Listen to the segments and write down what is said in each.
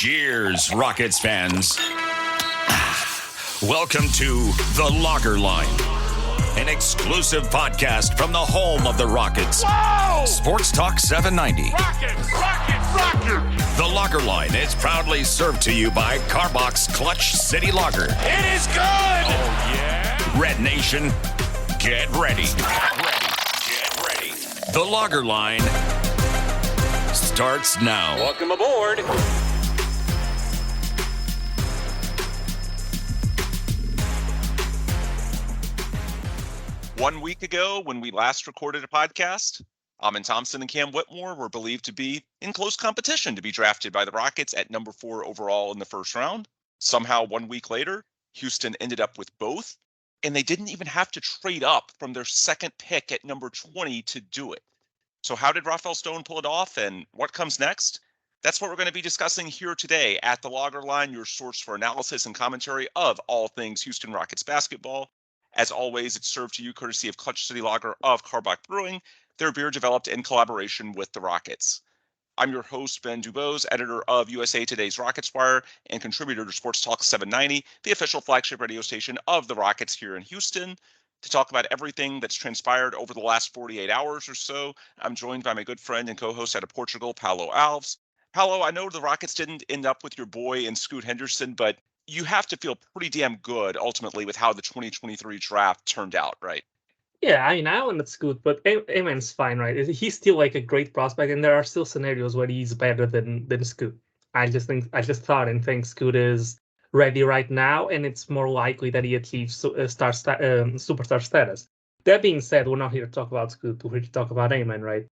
Cheers, Rockets fans. Welcome to The Locker Line, an exclusive podcast from the home of the Rockets. Whoa! Sports Talk 790. Rockets! The Locker Line is proudly served to you by Carbox Clutch City Lager. It is good! Oh, yeah? Red Nation, get ready. Get ready. The Locker Line starts now. Welcome aboard. 1 week ago, when we last recorded a podcast, Amen Thompson and Cam Whitmore were believed to be in close competition to be drafted by the Rockets at number 4 overall in the first round. Somehow, 1 week later, Houston ended up with both, and they didn't even have to trade up from their second pick at number 20 to do it. So how did Rafael Stone pull it off, and what comes next? That's what we're going to be discussing here today at The Locker Line, your source for analysis and commentary of all things Houston Rockets basketball. As always, it's served to you courtesy of Clutch City Lager of Carbach Brewing, their beer developed in collaboration with the Rockets. I'm your host, Ben DuBose, editor of USA Today's Rockets Wire and contributor to Sports Talk 790, the official flagship radio station of the Rockets here in Houston. To talk about everything that's transpired over the last 48 hours or so, I'm joined by my good friend and co-host out of Portugal, Paulo Alves. Paulo, I know the Rockets didn't end up with your boy in Scoot Henderson, but you have to feel pretty damn good ultimately with how the 2023 draft turned out, right? Yeah, I mean, I wouldn't Scoot, but Amen's fine, right? He's still like a great prospect, and there are still scenarios where he's better than Scoot. I just thought and think Scoot is ready right now, and it's more likely that he achieves superstar status. That being said, we're not here to talk about Scoot, we're here to talk about Amen, right?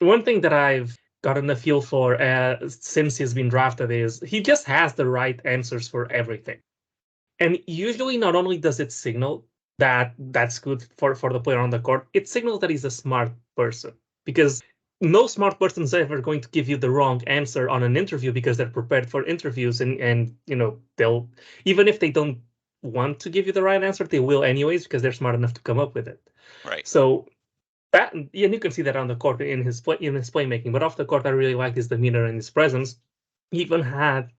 One thing that I've gotten a feel for since he's been drafted is he just has the right answers for everything. And usually not only does it signal that that's good for the player on the court, it signals that he's a smart person. Because no smart person is ever going to give you the wrong answer on an interview because they're prepared for interviews and you know, they'll, even if they don't want to give you the right answer, they will anyways because they're smart enough to come up with it. Right. So that, and you can see that on the court in his playmaking, but off the court, I really liked his demeanor and his presence. He even had,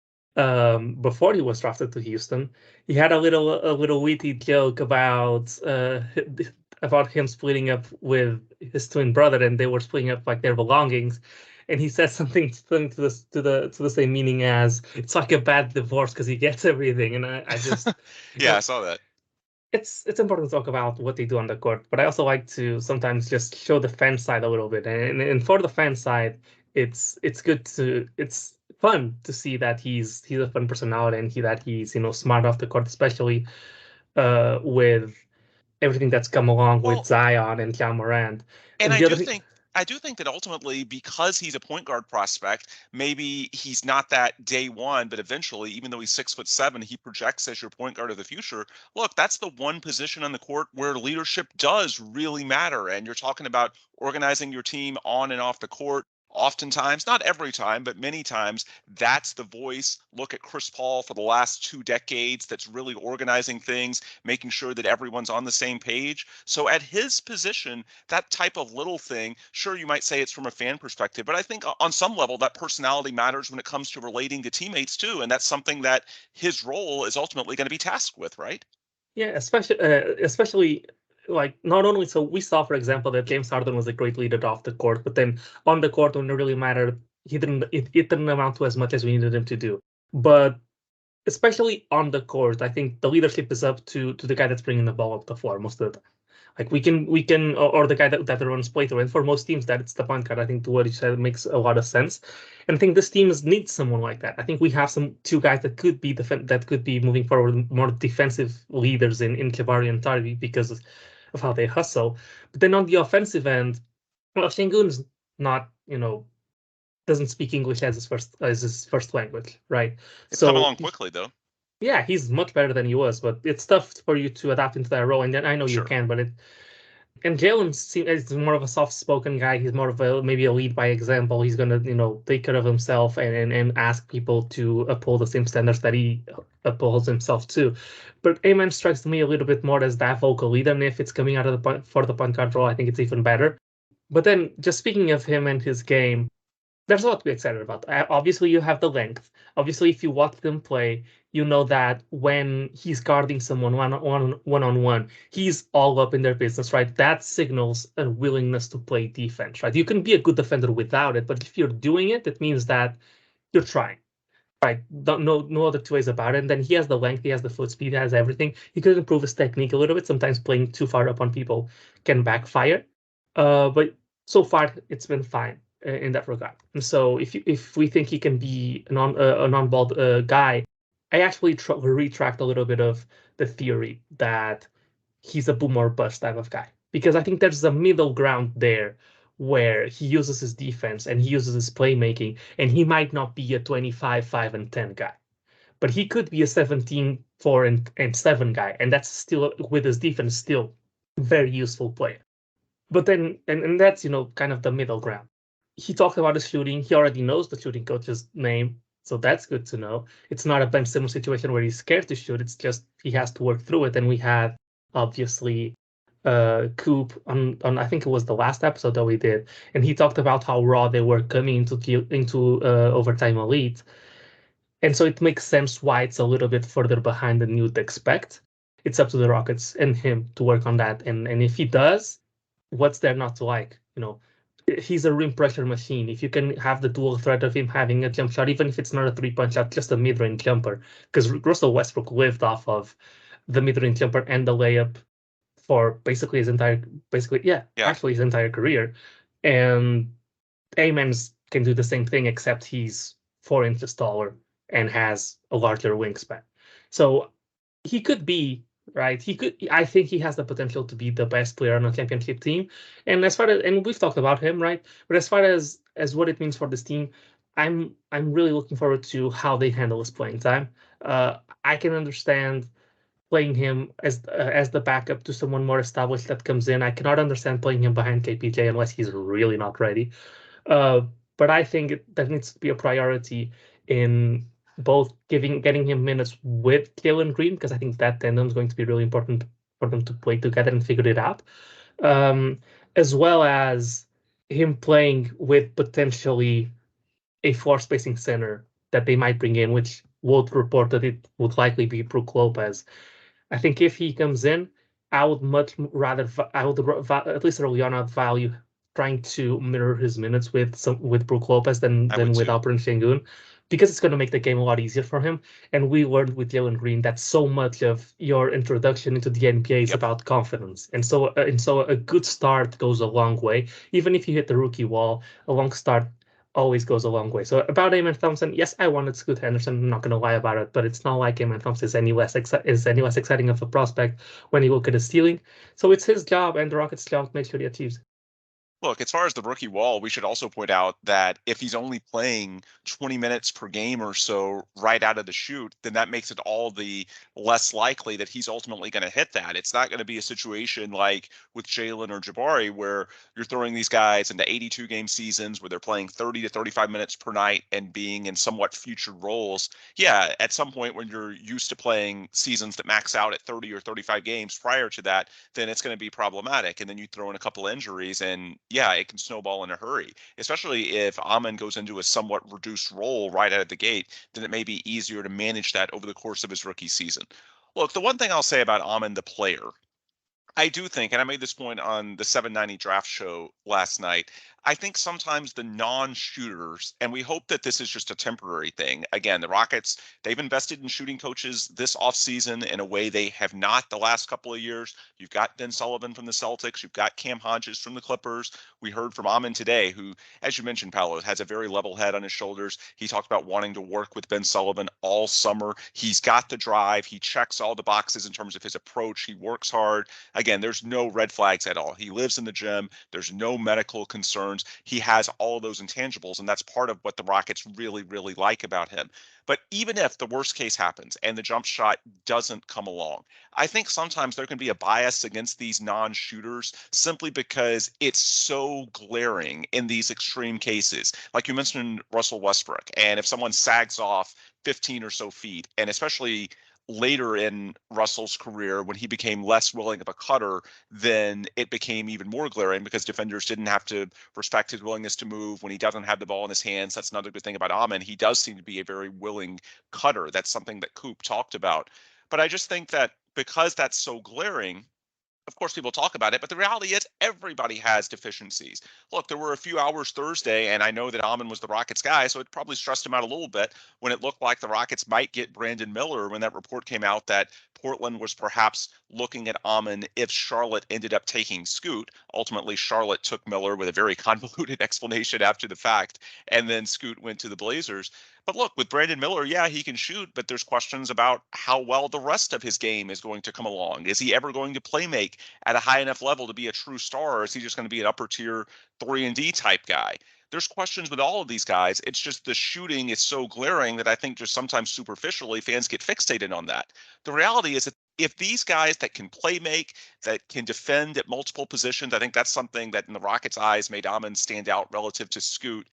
before he was drafted to Houston, he had a little witty joke about him splitting up with his twin brother, and they were splitting up like their belongings. And he said something to the same meaning as it's like a bad divorce because he gets everything. And I just Yeah, I saw that. It's important to talk about what they do on the court, but I also like to sometimes just show the fan side a little bit. And for the fan side, it's fun to see that he's a fun personality and that he's smart off the court, especially with everything that's come along with Zion and Ja Morant. And I do think that ultimately, because he's a point guard prospect, maybe he's not that day one, but eventually, even though he's 6'7", he projects as your point guard of the future. Look, that's the one position on the court where leadership does really matter. And you're talking about organizing your team on and off the court. Oftentimes, not every time, but many times, that's the voice. Look at Chris Paul for the last 2 decades that's really organizing things, making sure that everyone's on the same page. So at his position, that type of little thing, sure, you might say it's from a fan perspective, but I think on some level that personality matters when it comes to relating to teammates too. And that's something that his role is ultimately going to be tasked with, right? Yeah, especially like not only, so we saw, for example, that James Harden was a great leader off the court, but then on the court when it really mattered, it didn't amount to as much as we needed him to do. But especially on the court, I think the leadership is up to the guy that's bringing the ball up the floor most of the time. Like we can, or the guy that runs play through. And for most teams, that it's the point guard. I think to what you said makes a lot of sense. And I think this team needs someone like that. I think we have two guys that could be moving forward more defensive leaders in Jabari and Tari because of how they hustle. But then on the offensive end, well, Şengün's not, doesn't speak English as his first language, right? It's come along quickly though. Yeah, he's much better than he was, but it's tough for you to adapt into that role. And then I know Sure. you can, but and Jalen is more of a soft-spoken guy. He's more of maybe a lead by example. He's gonna, take care of himself and ask people to uphold the same standards that he upholds himself to. But Amen strikes me a little bit more as that vocal leader, and if it's coming out of the point guard role, I think it's even better. But then, just speaking of him and his game, there's a lot to be excited about. Obviously, you have the length. Obviously, if you watch them play, you know that when he's guarding someone one on one, he's all up in their business, right? That signals a willingness to play defense, right? You can be a good defender without it, but if you're doing it, it means that you're trying. Right, no other two ways about it. And then he has the length, he has the foot speed, he has everything. He could improve his technique a little bit. Sometimes playing too far up on people can backfire. But so far it's been fine in that regard. And so if we think he can be a non-ball guy, I actually retract a little bit of the theory that he's a boom or bust type of guy, because I think there's a middle ground there where he uses his defense and he uses his playmaking, and he might not be a 25, 5, and 10 guy, but he could be a 17, 4, and 7 guy, and that's still, with his defense, still very useful player. But then, and that's, kind of the middle ground. He talked about his shooting. He already knows the shooting coach's name, so that's good to know. It's not a Ben Simmons situation where he's scared to shoot. It's just he has to work through it. And we had, obviously, Coop on I think it was the last episode that we did, and he talked about how raw they were coming into overtime elite, and so it makes sense why it's a little bit further behind than you'd expect. It's up to the Rockets and him to work on that, and if he does, what's there not to like? He's a rim pressure machine. If you can have the dual threat of him having a jump shot, even if it's not a 3-point shot, just a mid-range jumper, because Russell Westbrook lived off of the mid-range jumper and the layup for basically his entire career. And Amens can do the same thing, except he's 4 inches taller and has a larger wingspan. So he could be right. I think he has the potential to be the best player on a championship team. And we've talked about him, right? But as far as what it means for this team, I'm really looking forward to how they handle his playing time. I can understand playing him as the backup to someone more established that comes in. I cannot understand playing him behind KPJ unless he's really not ready. Uh, but I think that needs to be a priority in both getting him minutes with Jalen Green, because I think that tandem is going to be really important for them to play together and figure it out, as well as him playing with potentially a floor spacing center that they might bring in, which would report that it would likely be Brook Lopez. I think if he comes in, I would much rather, at least early on, I'd value trying to mirror his minutes with Brook Lopez than with Alperen Sengun, because it's going to make the game a lot easier for him. And we learned with Jalen Green that so much of your introduction into the NBA is about confidence, and so a good start goes a long way. Even if you hit the rookie wall, a long start always goes a long way. So about Amen Thompson, yes, I wanted Scoot Henderson. I'm not going to lie about it, but it's not like Amen Thompson is any less exciting of a prospect when you look at his ceiling. So it's his job and the Rockets' job to make sure he achieves it. Look, as far as the rookie wall, we should also point out that if he's only playing 20 minutes per game or so right out of the chute, then that makes it all the less likely that he's ultimately going to hit that. It's not going to be a situation like with Jalen or Jabari where you're throwing these guys into 82-game seasons where they're playing 30 to 35 minutes per night and being in somewhat featured roles. Yeah, at some point when you're used to playing seasons that max out at 30 or 35 games prior to that, then it's going to be problematic. And then you throw in a couple injuries and yeah, it can snowball in a hurry, especially if Amen goes into a somewhat reduced role right out of the gate. Then it may be easier to manage that over the course of his rookie season. Look, the one thing I'll say about Amen, the player, I do think, and I made this point on the 790 draft show last night, I think sometimes the non-shooters, and we hope that this is just a temporary thing. Again, the Rockets, they've invested in shooting coaches this offseason in a way they have not the last couple of years. You've got Ben Sullivan from the Celtics. You've got Cam Hodges from the Clippers. We heard from Amen today, who, as you mentioned, Paulo, has a very level head on his shoulders. He talked about wanting to work with Ben Sullivan all summer. He's got the drive. He checks all the boxes in terms of his approach. He works hard. Again, there's no red flags at all. He lives in the gym. There's no medical concerns. He has all of those intangibles, and that's part of what the Rockets really, really like about him. But even if the worst case happens and the jump shot doesn't come along, I think sometimes there can be a bias against these non-shooters simply because it's so glaring in these extreme cases. Like you mentioned Russell Westbrook, and if someone sags off 15 or so feet, and especially later in Russell's career, when he became less willing of a cutter, then it became even more glaring because defenders didn't have to respect his willingness to move when he doesn't have the ball in his hands. That's another good thing about Amen. He does seem to be a very willing cutter. That's something that Coop talked about. But I just think that because that's so glaring, of course, people talk about it, but the reality is everybody has deficiencies. Look, there were a few hours Thursday, and I know that Almond was the Rockets guy, so it probably stressed him out a little bit when it looked like the Rockets might get Brandon Miller when that report came out that Portland was perhaps looking at Almond if Charlotte ended up taking Scoot. Ultimately, Charlotte took Miller with a very convoluted explanation after the fact, and then Scoot went to the Blazers. But look, with Brandon Miller, yeah, he can shoot, but there's questions about how well the rest of his game is going to come along. Is he ever going to play make at a high enough level to be a true star, or is he just going to be an upper tier 3-and-D type guy? There's questions with all of these guys. It's just the shooting is so glaring that I think just sometimes superficially fans get fixated on that. The reality is that if these guys that can play make, that can defend at multiple positions, I think that's something that in the Rockets' eyes made Amon stand out relative to Scoot.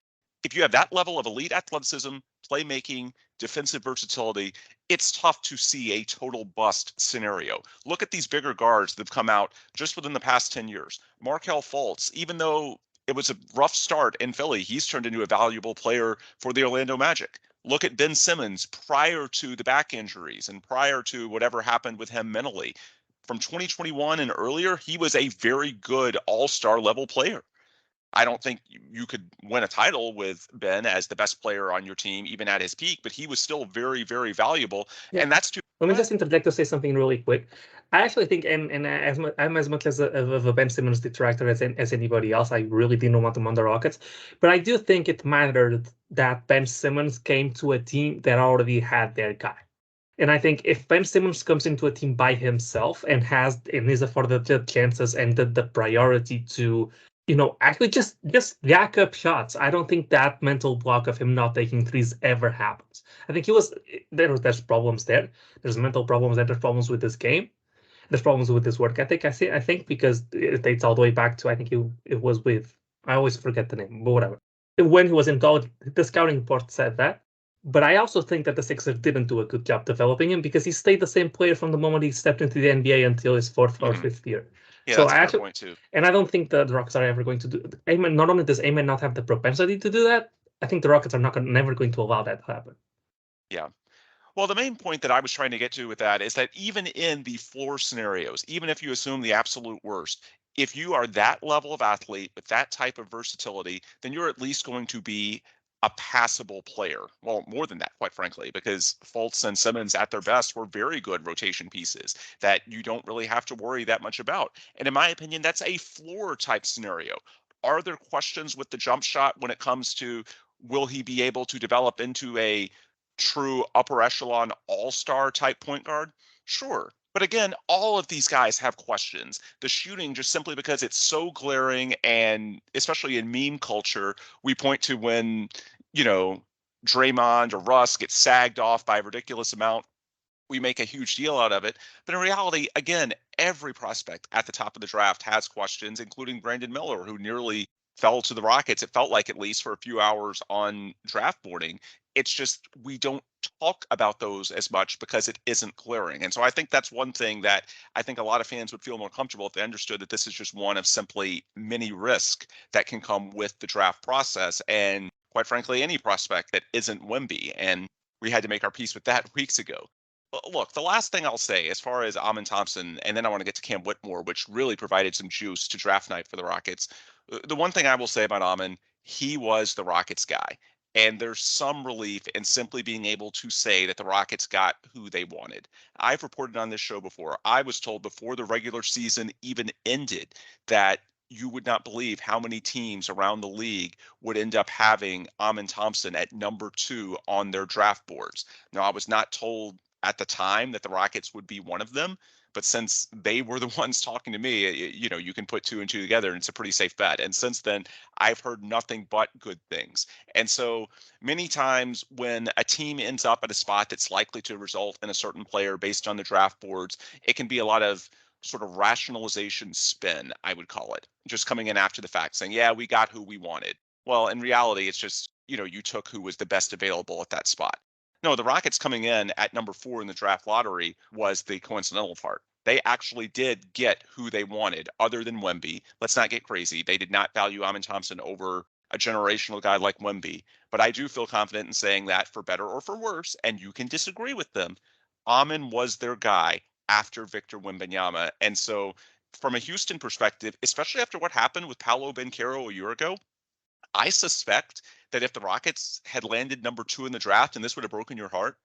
If you have that level of elite athleticism, playmaking, defensive versatility, it's tough to see a total bust scenario. Look at these bigger guards that have come out just within the past 10 years. Markelle Fultz, even though it was a rough start in Philly, he's turned into a valuable player for the Orlando Magic. Look at Ben Simmons prior to the back injuries and prior to whatever happened with him mentally. From 2021 and earlier, he was a very good all-star level player. I don't think you could win a title with Ben as the best player on your team, even at his peak, but he was still very, very valuable. Yeah. And that's too. Let me just interject to say something really quick. I actually think, and I'm as much as of a Ben Simmons detractor as anybody else. I really didn't want him on the Rockets, but I do think it mattered that Ben Simmons came to a team that already had their guy. And I think if Ben Simmons comes into a team by himself and is afforded the chances and the priority to, actually just jack up shots, I don't think that mental block of him not taking threes ever happens. I think there's problems there. There's mental problems there. There's problems with this game. There's problems with his work ethic. I think because it dates all the way back to, I think it was with, I always forget the name, but whatever. When he was in college, the scouting report said that. But I also think that the Sixers didn't do a good job developing him because he stayed the same player from the moment he stepped into the NBA until his fourth or fifth year. Yeah, so that's a fair point too. And I don't think the Rockets are ever going to do. Amen. Not only does Amen not have the propensity to do that, I think the Rockets are never going to allow that to happen. Yeah. Well, the main point that I was trying to get to with that is that even in the floor scenarios, even if you assume the absolute worst, if you are that level of athlete with that type of versatility, then you're at least going to be a passable player. Well, more than that, quite frankly, because Fultz and Simmons at their best were very good rotation pieces that you don't really have to worry that much about. And in my opinion, that's a floor type scenario. Are there questions with the jump shot when it comes to will he be able to develop into a true upper echelon all-star type point guard? Sure. But again, all of these guys have questions. The shooting, just simply because it's so glaring, and especially in meme culture, we point to when, Draymond or Russ gets sagged off by a ridiculous amount. We make a huge deal out of it. But in reality, again, every prospect at the top of the draft has questions, including Brandon Miller, who nearly fell to the Rockets. It felt like, at least for a few hours on draft morning. It's just we don't talk about those as much because it isn't glaring. And so I think that's one thing that I think a lot of fans would feel more comfortable if they understood that this is just one of simply many risks that can come with the draft process. And quite frankly, any prospect that isn't Wemby. And we had to make our peace with that weeks ago. Look, the last thing I'll say as far as Amen Thompson, and then I want to get to Cam Whitmore, which really provided some juice to draft night for the Rockets. The one thing I will say about Amen, he was the Rockets guy. And there's some relief in simply being able to say that the Rockets got who they wanted. I've reported on this show before. I was told before the regular season even ended that you would not believe how many teams around the league would end up having Amen Thompson at number 2 on their draft boards. Now, I was not told at the time that the Rockets would be one of them. But since they were the ones talking to me, you can put 2 and 2 together and it's a pretty safe bet. And since then, I've heard nothing but good things. And so many times when a team ends up at a spot that's likely to result in a certain player based on the draft boards, it can be a lot of sort of rationalization spin, I would call it, just coming in after the fact saying, yeah, we got who we wanted. Well, in reality, it's just, you took who was the best available at that spot. No, the Rockets coming in at number 4 in the draft lottery was the coincidental part. They actually did get who they wanted other than Wemby. Let's not get crazy. They did not value Amen Thompson over a generational guy like Wemby. But I do feel confident in saying that for better or for worse, and you can disagree with them, Amen was their guy after Victor Wembanyama. And so from a Houston perspective, especially after what happened with Paulo Banchero a year ago, I suspect that if the Rockets had landed number 2 in the draft and this would have broken your heart,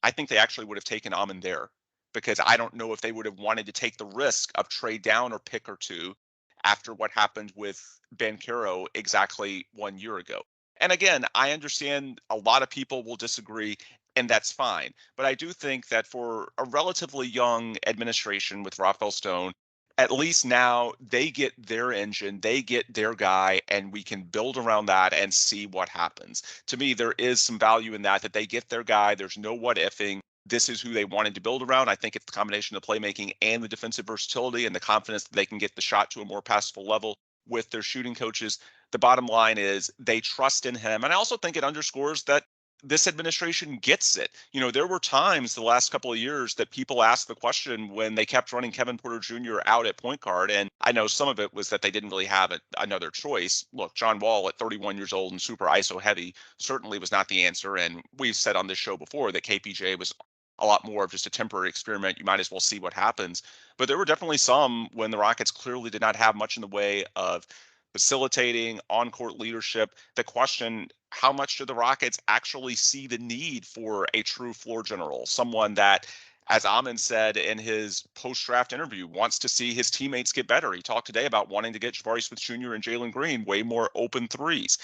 I think they actually would have taken Amen there, because I don't know if they would have wanted to take the risk of trade down or pick or two after what happened with Banchero exactly 1 year ago. And again, I understand a lot of people will disagree, and that's fine. But I do think that for a relatively young administration with Rafael Stone, at least now they get their engine, they get their guy, and we can build around that and see what happens. To me, there is some value in that they get their guy. There's no what ifing. This is who they wanted to build around. I think it's the combination of playmaking and the defensive versatility and the confidence that they can get the shot to a more passable level with their shooting coaches. The bottom line is they trust in him. And I also think it underscores that this administration gets it. You know, there were times the last couple of years that people asked the question when they kept running Kevin Porter Jr. out at point guard. And I know some of it was that they didn't really have another choice. Look, John Wall at 31 years old and super ISO heavy certainly was not the answer. And we've said on this show before that KPJ was a lot more of just a temporary experiment. You might as well see what happens. But there were definitely some when the Rockets clearly did not have much in the way of facilitating, on-court leadership. The question, how much do the Rockets actually see the need for a true floor general? Someone that, as Amen said in his post-draft interview, wants to see his teammates get better. He talked today about wanting to get Jabari Smith Jr. and Jalen Green way more open threes.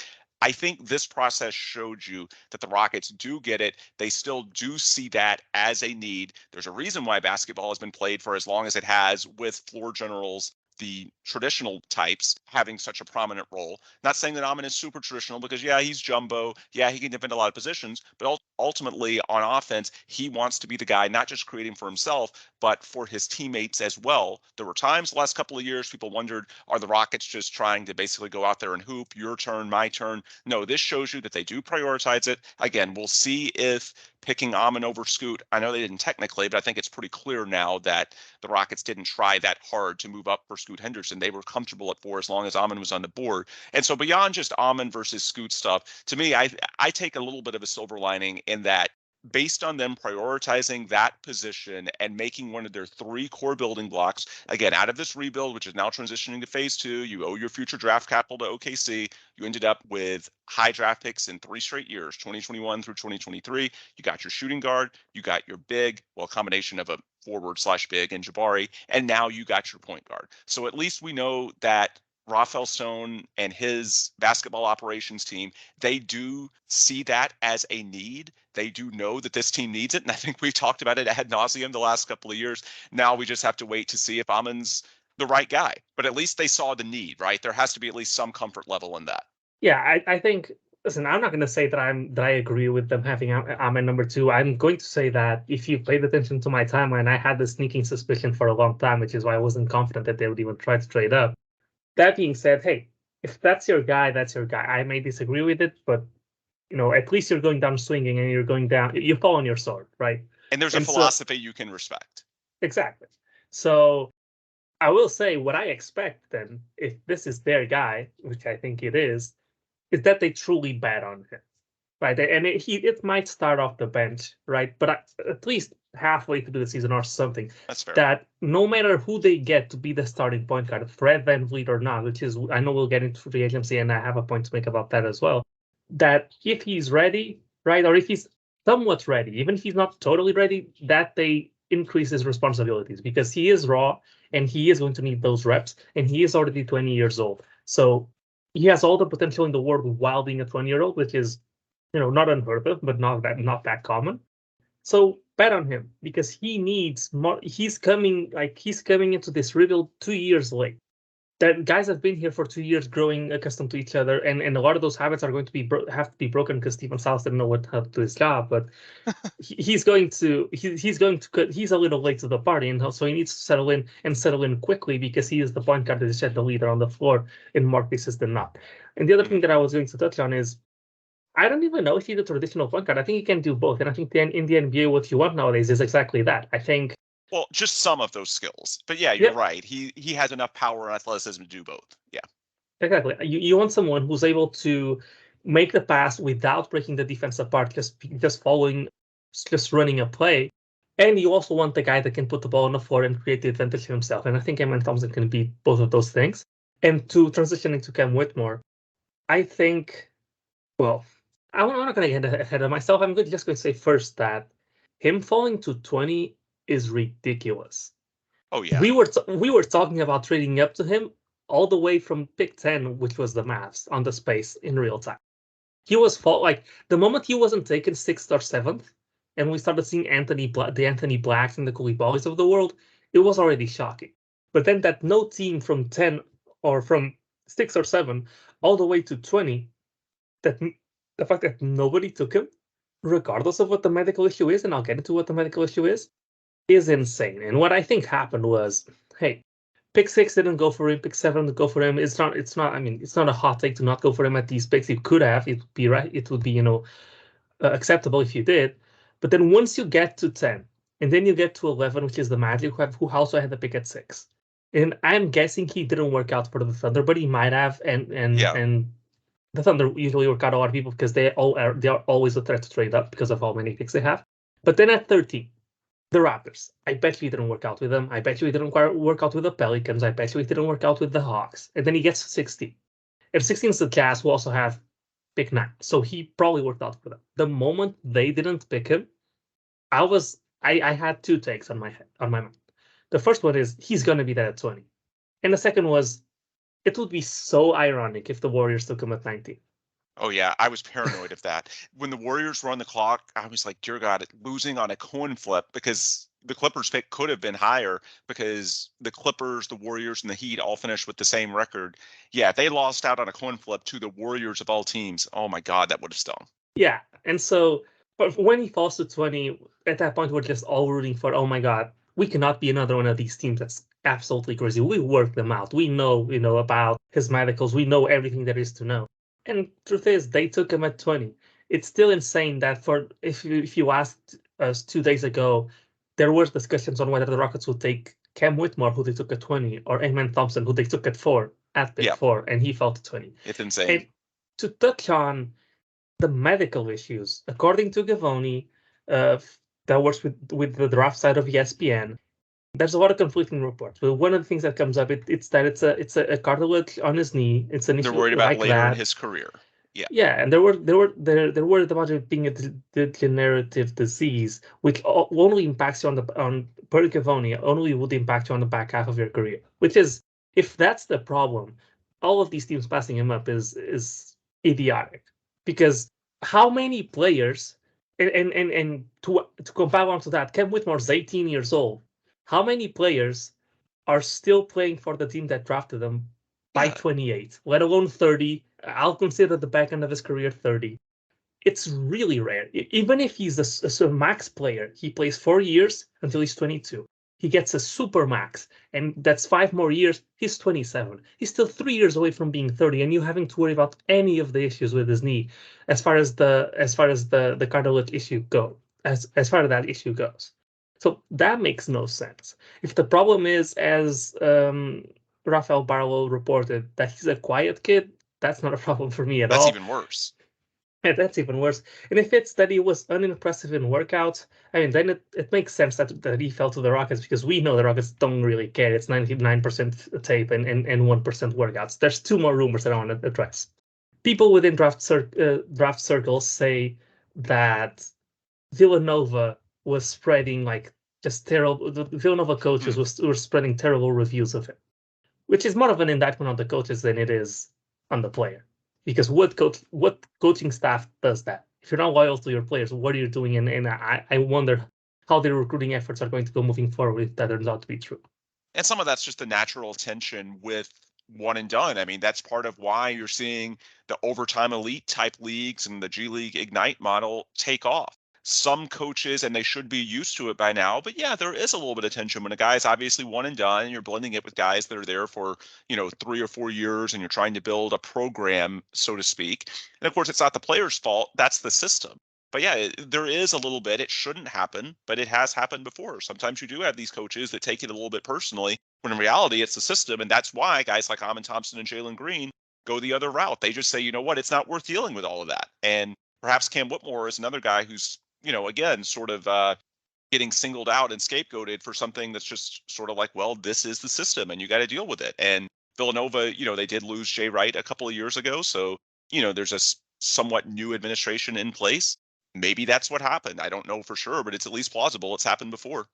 I think this process showed you that the Rockets do get it. They still do see that as a need. There's a reason why basketball has been played for as long as it has, with floor generals, the traditional types, having such a prominent role. Not saying that Amen is super traditional, because yeah, he's jumbo. Yeah, he can defend a lot of positions, but ultimately on offense, he wants to be the guy, not just creating for himself, but for his teammates as well. There were times the last couple of years people wondered, are the Rockets just trying to basically go out there and hoop, your turn, my turn? No, this shows you that they do prioritize it. Again, we'll see if picking Amen over Scoot, I know they didn't technically, but I think it's pretty clear now that the Rockets didn't try that hard to move up for Scoot Henderson. They were comfortable at 4 as long as Amen was on the board. And so beyond just Amen versus Scoot stuff, to me, I take a little bit of a silver lining in that, based on them prioritizing that position and making one of their 3 core building blocks, again, out of this rebuild, which is now transitioning to phase 2, you owe your future draft capital to OKC. You ended up with high draft picks in 3 straight years, 2021 through 2023. You got your shooting guard, you got your big, well, a combination of a forward/big and Jabari, and now you got your point guard. So at least we know that Rafael Stone and his basketball operations team, they do see that as a need. They do know that this team needs it. And I think we've talked about it ad nauseum the last couple of years. Now we just have to wait to see if Amen's the right guy. But at least they saw the need, right? There has to be at least some comfort level in that. Yeah, I think, listen, I'm not going to say that I agree with them having Amen number 2. I'm going to say that if you paid attention to my timeline, I had this sneaking suspicion for a long time, which is why I wasn't confident that they would even try to trade up. That being said, hey, if that's your guy, that's your guy. I may disagree with it, but at least you're going down swinging and you're going down. You fall on your sword, right? And there's a philosophy you can respect. Exactly. So I will say what I expect then, if this is their guy, which I think it is that they truly bet on him, right? And it might start off the bench, right? But at least halfway through the season or something. That's fair. That no matter who they get to be the starting point guard, Fred VanVleet or not, which is, I know we'll get into free agency and I have a point to make about that as well, that if he's ready, right, or if he's somewhat ready, even if he's not totally ready, that they increase his responsibilities, because he is raw and he is going to need those reps, and he is already 20 years old. So he has all the potential in the world while being a 20-year-old, which is, not unheard of, but not that common. So bet on him, because he needs more. He's coming into this rebuild 2 years late. That guys have been here for 2 years, growing accustomed to each other, and a lot of those habits are going to have to be broken, because Stephen Silas didn't know how to do his job. But he's a little late to the party, and so he needs to settle in quickly, because he is the point guard that is the leader on the floor in more cases than not. And the other thing that I was going to touch on is, I don't even know if he's a traditional point guard. I think he can do both. And I think in the NBA, what you want nowadays is exactly that. I think. Well, just some of those skills. But yeah, you're Yep, right. He has enough power and athleticism to do both. Yeah. exactly. You want someone who's able to make the pass without breaking the defense apart, just following, just running a play. And you also want the guy that can put the ball on the floor and create the advantage himself. And I think Amen Thompson can be both of those things. And to transition into Cam Whitmore, I think, well, I'm not going to get ahead of myself. I'm just going to say first that him falling to 20 is ridiculous. Oh yeah. We were talking about trading up to him all the way from pick 10, which was the Mavs, on the space in real time. He was like the moment he wasn't taken 6th or 7th, and we started seeing the Anthony Blacks and the Koulibalys of the world, it was already shocking. But then that no team from 10 or from 6 or 7 all the way to 20, that the fact that nobody took him, regardless of what the medical issue is, and I'll get into what the medical issue is insane. And what I think happened was, hey, pick 6 didn't go for him, pick 7 didn't go for him. It's not. I mean, it's not a hot take to not go for him at these picks. You could have. It would be right. It would be acceptable if you did. But then once you get to 10, and then you get to 11, which is the Magic, who also had the pick at 6. And I'm guessing he didn't work out for the Thunder, but he might have. And the Thunder usually work out a lot of people because they are always a threat to trade up because of how many picks they have. But then at 13. The Raptors. I bet you he didn't work out with them. I bet you he didn't work out with the Pelicans. I bet you he didn't work out with the Hawks. And then he gets 16. And 16 is the Jazz, who also have pick 9. So he probably worked out for them. The moment they didn't pick him, I had 2 takes on my mind. The first one is he's gonna be there at 20. And the second was it would be so ironic if the Warriors took him at 19. Oh yeah, I was paranoid of that. When the Warriors were on the clock, I was like, dear God, losing on a coin flip, because the Clippers pick could have been higher because the Clippers, the Warriors, and the Heat all finished with the same record. Yeah, if they lost out on a coin flip to the Warriors of all teams, oh my God, that would have stung. Yeah, and so but when he falls to 20, at that point we're just all rooting for, oh my God, we cannot be another one of these teams that's absolutely crazy. We worked them out. We know, about his medicals. We know everything there is to know. And truth is, they took him at 20. It's still insane that if you asked us 2 days ago, there were discussions on whether the Rockets would take Cam Whitmore, who they took at 20, or Amen Thompson, who they took at pick 4, and he fell to 20. It's insane. And to touch on the medical issues, according to Gavoni, that works with the draft side of ESPN, there's a lot of conflicting reports. But one of the things that comes up, it's that it's a cartilage on his knee. It's an issue. They're worried about like later that. in his career. Yeah. Yeah, and they're worried about it being a degenerative disease, which only impacts you on per Gavoni, only would impact you on the back half of your career. Which is, if that's the problem, all of these teams passing him up is idiotic. Because how many players, and to compound onto that, Cam Whitmore's 18 years old. How many players are still playing for the team that drafted them by 28, let alone 30? I'll consider the back end of his career 30. It's really rare. Even if he's a max player, he plays 4 years until he's 22. He gets a super max, and that's 5 more years. He's 27. He's still 3 years away from being 30, and you having to worry about any of the issues with his knee, as far as the cartilage issue as far as that issue goes. So that makes no sense. If the problem is, as Rafael Barlow reported, that he's a quiet kid, that's not a problem for me at all. That's even worse. Yeah, that's even worse. And if it's that he was unimpressive in workouts, I mean, then it makes sense that he fell to the Rockets, because we know the Rockets don't really care. It's 99% tape and 1% workouts. There's 2 more rumors that I want to address. People within draft circles say that Villanova was spreading just terrible. The Villanova coaches were spreading terrible reviews of him, which is more of an indictment on the coaches than it is on the player. Because what coaching staff does that? If you're not loyal to your players, what are you doing? And I wonder how their recruiting efforts are going to go moving forward if that turns out to be true. And some of that's just the natural tension with one and done. I mean, that's part of why you're seeing the overtime elite type leagues and the G League Ignite model take off. some coaches, and they should be used to it by now. But yeah, there is a little bit of tension when a guy's obviously one and done, and you're blending it with guys that are there for, 3 or 4 years, and you're trying to build a program, so to speak. And of course, it's not the player's fault. That's the system. But yeah, there is a little bit. It shouldn't happen, but it has happened before. Sometimes you do have these coaches that take it a little bit personally, when in reality, it's the system. And that's why guys like Amen Thompson and Jalen Green go the other route. They just say, you know what, it's not worth dealing with all of that. And perhaps Cam Whitmore is another guy who's, again, sort of getting singled out and scapegoated for something that's just sort of like, well, this is the system and you got to deal with it. And Villanova, they did lose Jay Wright a couple of years ago. So, there's a somewhat new administration in place. Maybe that's what happened. I don't know for sure, but it's at least plausible. It's happened before.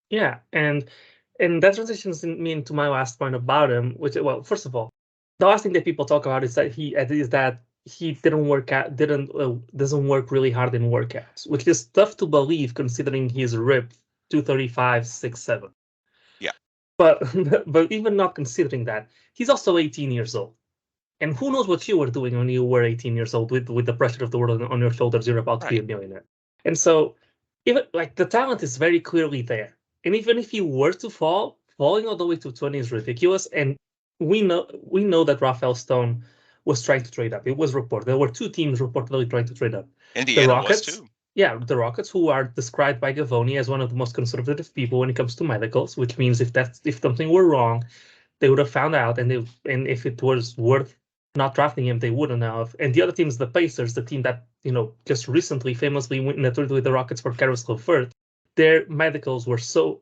Yeah, and that transitions me into my last point about him, which, well, first of all, the last thing that people talk about is that he doesn't work really hard in workouts, which is tough to believe considering he's ripped 235, 6'7". Yeah. But even not considering that, he's also 18 years old. And who knows what you were doing when you were 18 years old with the pressure of the world on your shoulders. You're about to be a millionaire. And so even like the talent is very clearly there. And even if he were to falling all the way to 20 is ridiculous. And we know that Rafael Stone was trying to trade up. It was reported. There were 2 teams reportedly trying to trade up. Indiana the Rockets, was too. Yeah, the Rockets, who are described by Gavoni as one of the most conservative people when it comes to medicals, which means if something were wrong, they would have found out, and if it was worth not drafting him, they wouldn't have. And the other team is the Pacers, the team that just recently famously went in a trade with the Rockets for Caris LeVert. Their medicals were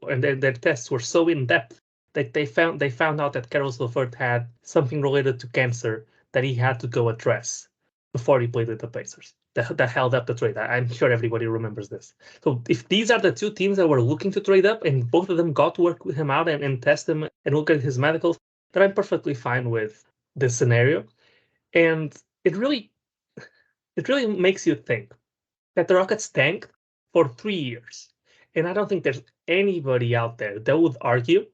and their tests were so in depth that they found out that Caris LeVert had something related to cancer that he had to go address before he played with the Pacers. That held up the trade. I'm sure everybody remembers this. So if these are the 2 teams that were looking to trade up, and both of them got to work with him out and test him and look at his medicals, then I'm perfectly fine with this scenario. And it really makes you think that the Rockets tanked for 3 years. And I don't think there's anybody out there that would argue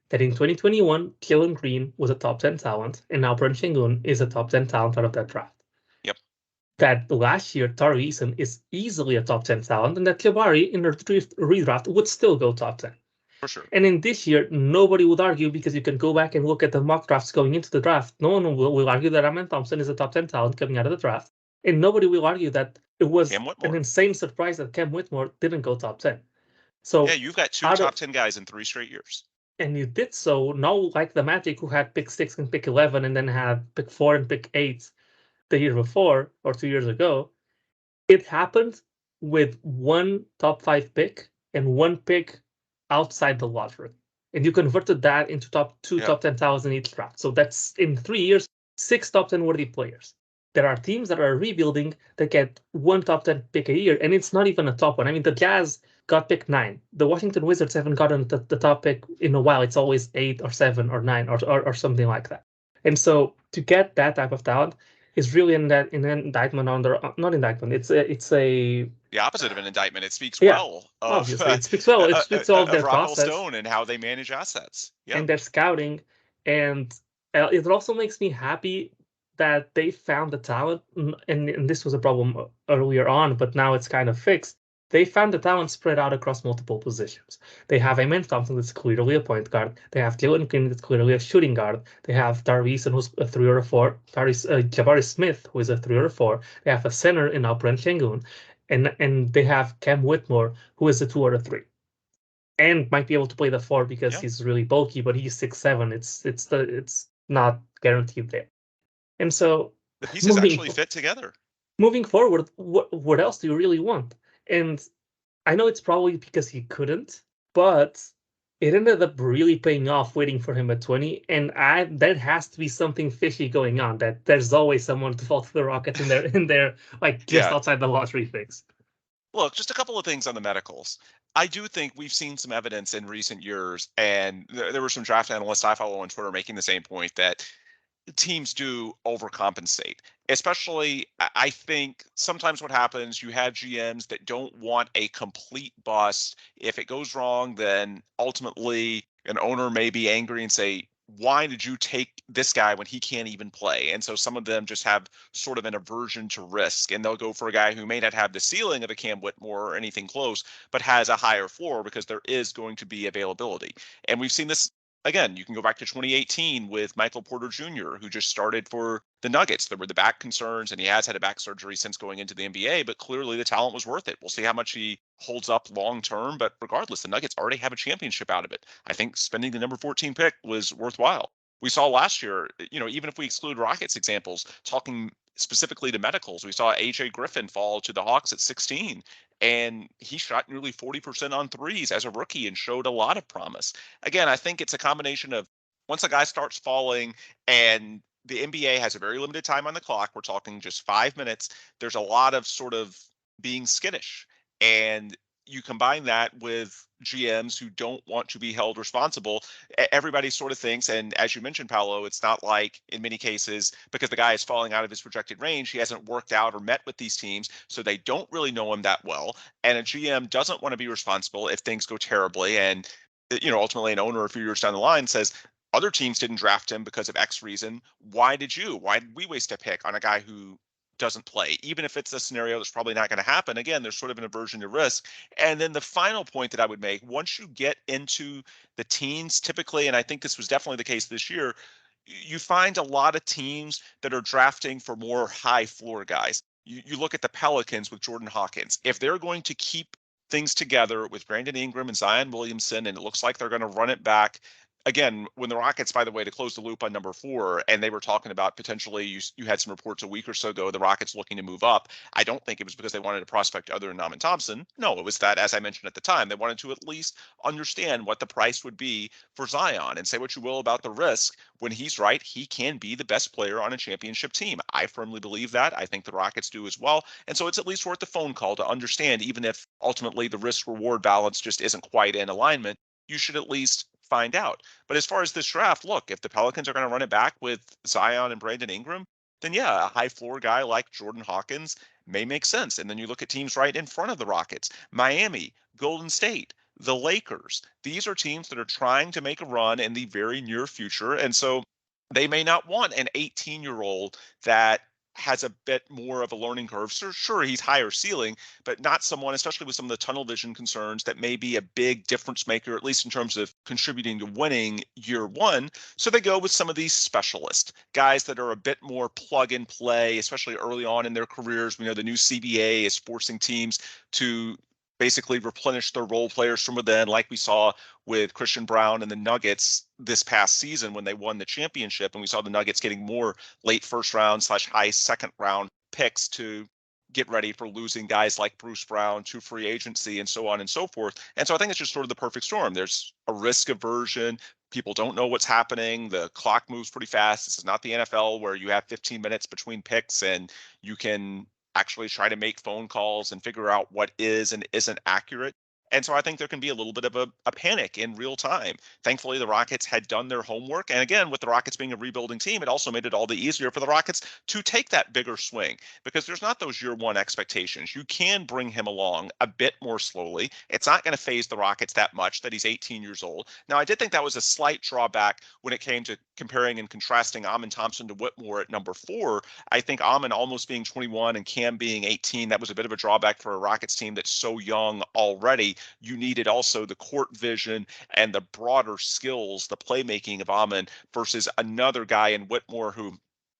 that in 2021, Jalen Green was a top 10 talent, and now Brent Sengun is a top 10 talent out of that draft. Yep. That last year, Tari Eason is easily a top 10 talent, and that Jabari in the redraft would still go top 10. For sure. And in this year, nobody would argue, because you can go back and look at the mock drafts going into the draft. No one will argue that Amen Thompson is a top 10 talent coming out of the draft. And nobody will argue that it was an insane surprise that Cam Whitmore didn't go top 10. So yeah, you've got 2 top 10 guys in 3 straight years. And you did so, not like the Magic, who had pick 6 and pick 11 and then had pick 4 and pick 8 the year before or 2 years ago. It happened with 1 top 5 pick and 1 pick outside the lottery. And you converted that into top 10 talents in each draft. So that's, in 3 years, 6 top 10 worthy players. There are teams that are rebuilding that get 1 top 10 pick a year, and it's not even a top one. I mean, the Jazz got pick 9. The Washington Wizards haven't gotten the top pick in a while. It's always 8 or 7 or 9 or something like that. And so to get that type of talent is really an indictment on the not indictment. It's a the opposite of an indictment. It speaks well. Obviously, it speaks well. It speaks well of their Rafael process Stone and how they manage assets. Yeah. And their scouting. And it also makes me happy that they found the talent, and this was a problem earlier on, but now it's kind of fixed. They found the talent spread out across multiple positions. They have Amen Thompson, that's clearly a point guard. They have Jalen Green, that's clearly a shooting guard. They have Tari Eason, who's a 3 or a 4. Jabari Smith, who is a 3 or a 4. They have a center in Brent Sengun. And they have Cam Whitmore, who is a 2 or a 3. And might be able to play the 4 because he's really bulky, but he's 6'7". It's not guaranteed there. And so the pieces actually fit together. Moving forward, what else do you really want? And I know it's probably because he couldn't, but it ended up really paying off waiting for him at 20. And there has to be something fishy going on, that there's always someone to fall to the Rockets in their like just outside the lottery things. Look, just a couple of things on the medicals. I do think we've seen some evidence in recent years, and there were some draft analysts I follow on Twitter making the same point, that teams do overcompensate. Especially, I think sometimes what happens, you have GMs that don't want a complete bust. If it goes wrong, then ultimately an owner may be angry and say, why did you take this guy when he can't even play? And so some of them just have sort of an aversion to risk, and they'll go for a guy who may not have the ceiling of a Cam Whitmore or anything close, but has a higher floor because there is going to be availability. And we've seen this again. You can go back to 2018 with Michael Porter Jr., who just started for the Nuggets. There were the back concerns, and he has had a back surgery since going into the NBA, but clearly the talent was worth it. We'll see how much he holds up long term, but regardless, the Nuggets already have a championship out of it. I think spending the number 14 pick was worthwhile. We saw last year, even if we exclude Rockets examples, talking specifically to medicals, we saw AJ Griffin fall to the Hawks at 16, and he shot nearly 40% on threes as a rookie and showed a lot of promise. Again, I think it's a combination of once a guy starts falling and the NBA has a very limited time on the clock, we're talking just 5 minutes, there's a lot of sort of being skittish. And you combine that with GMs who don't want to be held responsible. Everybody sort of thinks, and as you mentioned, Paulo, it's not like in many cases, because the guy is falling out of his projected range, he hasn't worked out or met with these teams, so they don't really know him that well. And a GM doesn't want to be responsible if things go terribly. And, ultimately an owner a few years down the line says, other teams didn't draft him because of X reason. Why did you? Why did we waste a pick on a guy who doesn't play, even if it's a scenario that's probably not going to happen? Again, there's sort of an aversion to risk. And then the final point that I would make, once you get into the teens, typically, and I think this was definitely the case this year, you find a lot of teams that are drafting for more high floor guys. You look at the Pelicans with Jordan Hawkins. If they're going to keep things together with Brandon Ingram and Zion Williamson, and it looks like they're going to run it back. Again, when the Rockets, by the way, to close the loop on number 4, and they were talking about potentially, you had some reports a week or so ago, the Rockets looking to move up. I don't think it was because they wanted a prospect other than Amen Thompson. No, it was that, as I mentioned at the time, they wanted to at least understand what the price would be for Zion. And say what you will about the risk, when he's right, he can be the best player on a championship team. I firmly believe that. I think the Rockets do as well. And so it's at least worth the phone call to understand, even if ultimately the risk reward balance just isn't quite in alignment, you should at least find out. But as far as this draft, look, if the Pelicans are going to run it back with Zion and Brandon Ingram, then yeah, a high floor guy like Jordan Hawkins may make sense. And then you look at teams right in front of the Rockets, Miami, Golden State, the Lakers. These are teams that are trying to make a run in the very near future. And so they may not want an 18-year-old that has a bit more of a learning curve. So sure, he's higher ceiling, but not someone, especially with some of the tunnel vision concerns, that may be a big difference maker, at least in terms of contributing to winning year one. So they go with some of these specialists, guys that are a bit more plug and play, especially early on in their careers. We know the new CBA is forcing teams to basically replenish their role players from within, like we saw with Christian Brown and the Nuggets this past season when they won the championship. And we saw the Nuggets getting more late first round / high second round picks to get ready for losing guys like Bruce Brown to free agency and so on and so forth. And so I think it's just sort of the perfect storm. There's a risk aversion. People don't know what's happening. The clock moves pretty fast. This is not the NFL where you have 15 minutes between picks and you can actually try to make phone calls and figure out what is and isn't accurate. And so I think there can be a little bit of a panic in real time. Thankfully, the Rockets had done their homework. And again, with the Rockets being a rebuilding team, it also made it all the easier for the Rockets to take that bigger swing because there's not those year one expectations. You can bring him along a bit more slowly. It's not going to phase the Rockets that much that he's 18 years old. Now, I did think that was a slight drawback when it came to comparing and contrasting Amen Thompson to Whitmore at number 4. I think Amen almost being 21 and Cam being 18, that was a bit of a drawback for a Rockets team that's so young already. You needed also the court vision and the broader skills, the playmaking of Amen versus another guy in Whitmore who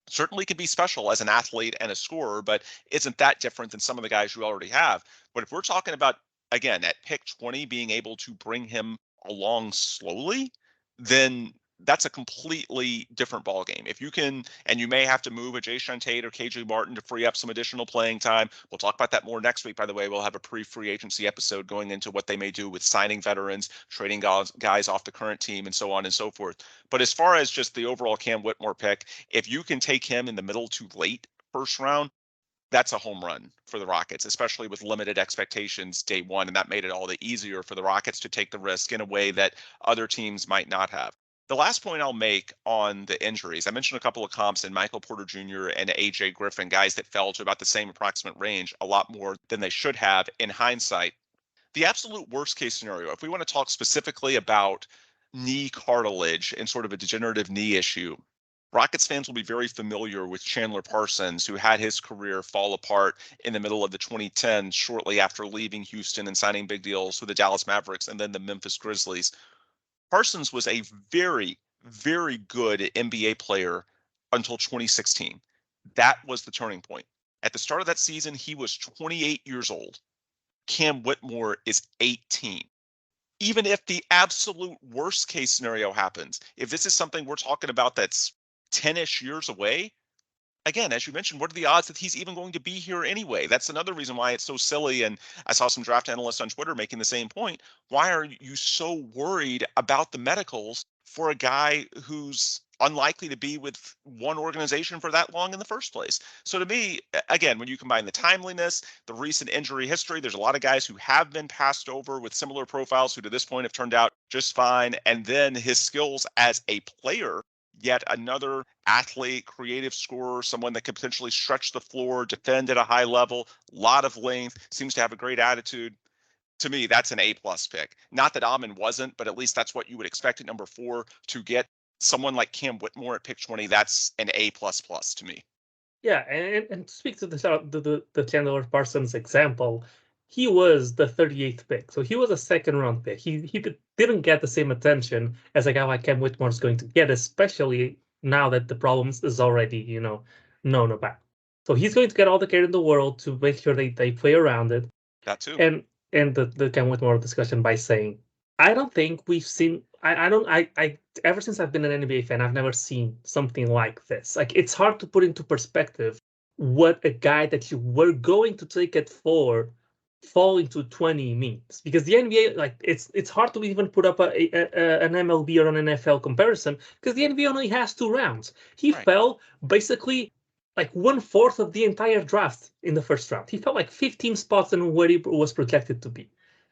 certainly can be special as an athlete and a scorer, but isn't that different than some of the guys you already have. But if we're talking about, again, at pick 20, being able to bring him along slowly, then that's a completely different ballgame. If you can, and you may have to move a Jayshawn Tate or KJ Martin to free up some additional playing time. We'll talk about that more next week, by the way. We'll have a pre-free agency episode going into what they may do with signing veterans, trading guys off the current team, and so on and so forth. But as far as just the overall Cam Whitmore pick, if you can take him in the middle to late first round, that's a home run for the Rockets, especially with limited expectations day one. And that made it all the easier for the Rockets to take the risk in a way that other teams might not have. The last point I'll make on the injuries, I mentioned a couple of comps in Michael Porter Jr. and AJ Griffin, guys that fell to about the same approximate range, a lot more than they should have in hindsight. The absolute worst case scenario, if we want to talk specifically about knee cartilage and sort of a degenerative knee issue. Rockets fans will be very familiar with Chandler Parsons, who had his career fall apart in the middle of the 2010s, shortly after leaving Houston and signing big deals with the Dallas Mavericks and then the Memphis Grizzlies. Parsons was a very, very good NBA player until 2016. That was the turning point. At the start of that season, he was 28 years old. Cam Whitmore is 18. Even if the absolute worst case scenario happens, if this is something we're talking about that's 10-ish years away, again, as you mentioned, what are the odds that he's even going to be here anyway? That's another reason why it's so silly. And I saw some draft analysts on Twitter making the same point. Why are you so worried about the medicals for a guy who's unlikely to be with one organization for that long in the first place? So to me, again, when you combine the timeliness, the recent injury history, there's a lot of guys who have been passed over with similar profiles who to this point have turned out just fine. And then his skills as a player, yet another athlete, creative scorer, someone that could potentially stretch the floor, defend at a high level, lot of length, seems to have a great attitude. To me, that's an A-plus pick. Not that Amen wasn't, but at least that's what you would expect at number 4. To get someone like Cam Whitmore at pick 20, that's an A++ to me. Yeah, and to speak to the Chandler Parsons example, he was the 38th pick, so he was a second-round pick. He didn't get the same attention as a guy like Cam Whitmore is going to get, especially now that the problems is already known about. So he's going to get all the care in the world to make sure they play around it. That too. And the Cam Whitmore discussion by saying, I don't think we've seen. I ever since I've been an NBA fan, I've never seen something like this. Like, it's hard to put into perspective what a guy that you were going to take at 4 falling to 20 means, because the NBA, like, it's hard to even put up an MLB or an NFL comparison, because the NBA only has 2 rounds. He Right. fell basically like 1/4 of the entire draft in the first round. He fell like 15 spots than where he was projected to be.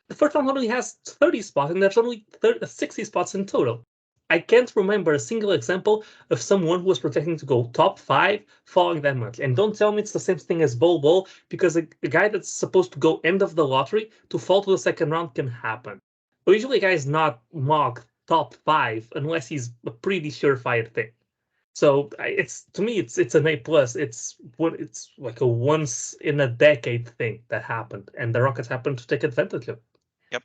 The first round only has 30 spots, and there's only 60 spots in total. I can't remember a single example of someone who was projecting to go top 5 falling that much. And don't tell me it's the same thing as Bol, because a guy that's supposed to go end of the lottery to fall to the second round can happen. But usually a guy is not mocked top 5 unless he's a pretty surefire thing. So to me it's an A+. It's like a once in a decade thing that happened, and the Rockets happened to take advantage of it. Yep.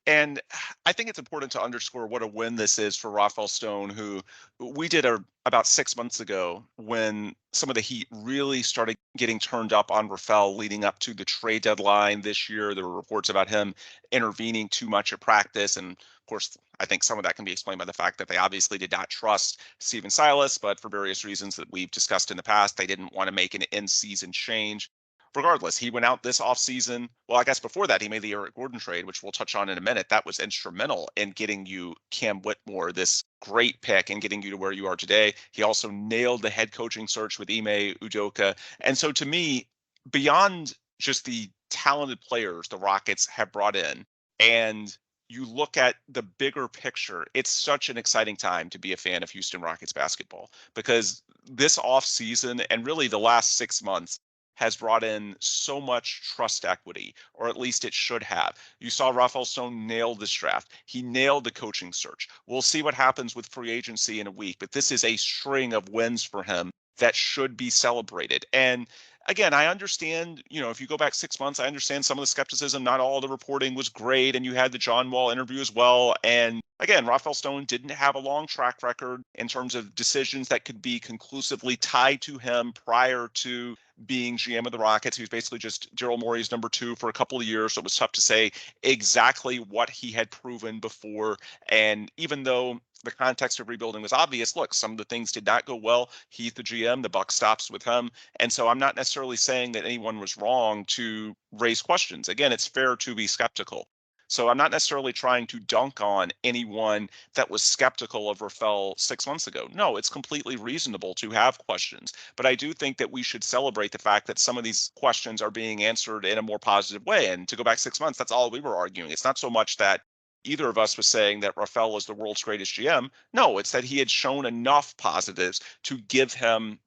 And I think it's important to underscore what a win this is for Rafael Stone, who we did about 6 months ago when some of the heat really started getting turned up on Rafael leading up to the trade deadline this year. There were reports about him intervening too much at practice. And of course, I think some of that can be explained by the fact that they obviously did not trust Stephen Silas, but for various reasons that we've discussed in the past, they didn't want to make an in-season change. Regardless, he went out this offseason. Well, I guess before that, he made the Eric Gordon trade, which we'll touch on in a minute. That was instrumental in getting you Cam Whitmore, this great pick, and getting you to where you are today. He also nailed the head coaching search with Ime Udoka. And so to me, beyond just the talented players the Rockets have brought in, and you look at the bigger picture, it's such an exciting time to be a fan of Houston Rockets basketball, because this offseason and really the last 6 months has brought in so much trust equity, or at least it should have. You saw Rafael Stone nail this draft. He nailed the coaching search. We'll see what happens with free agency in a week, but this is a string of wins for him that should be celebrated. And again, I understand, if you go back 6 months, I understand some of the skepticism. Not all the reporting was great, and you had the John Wall interview as well. And again, Rafael Stone didn't have a long track record in terms of decisions that could be conclusively tied to him prior to being GM of the Rockets. He was basically just Daryl Morey's number 2 for a couple of years. So it was tough to say exactly what he had proven before. And even though the context of rebuilding was obvious, look, some of the things did not go well. He's the GM, the buck stops with him. And so I'm not necessarily saying that anyone was wrong to raise questions. Again, it's fair to be skeptical. So I'm not necessarily trying to dunk on anyone that was skeptical of Rafael 6 months ago. No, it's completely reasonable to have questions. But I do think that we should celebrate the fact that some of these questions are being answered in a more positive way. And to go back 6 months, that's all we were arguing. It's not so much that either of us was saying that Rafael is the world's greatest GM. No, it's that he had shown enough positives to give him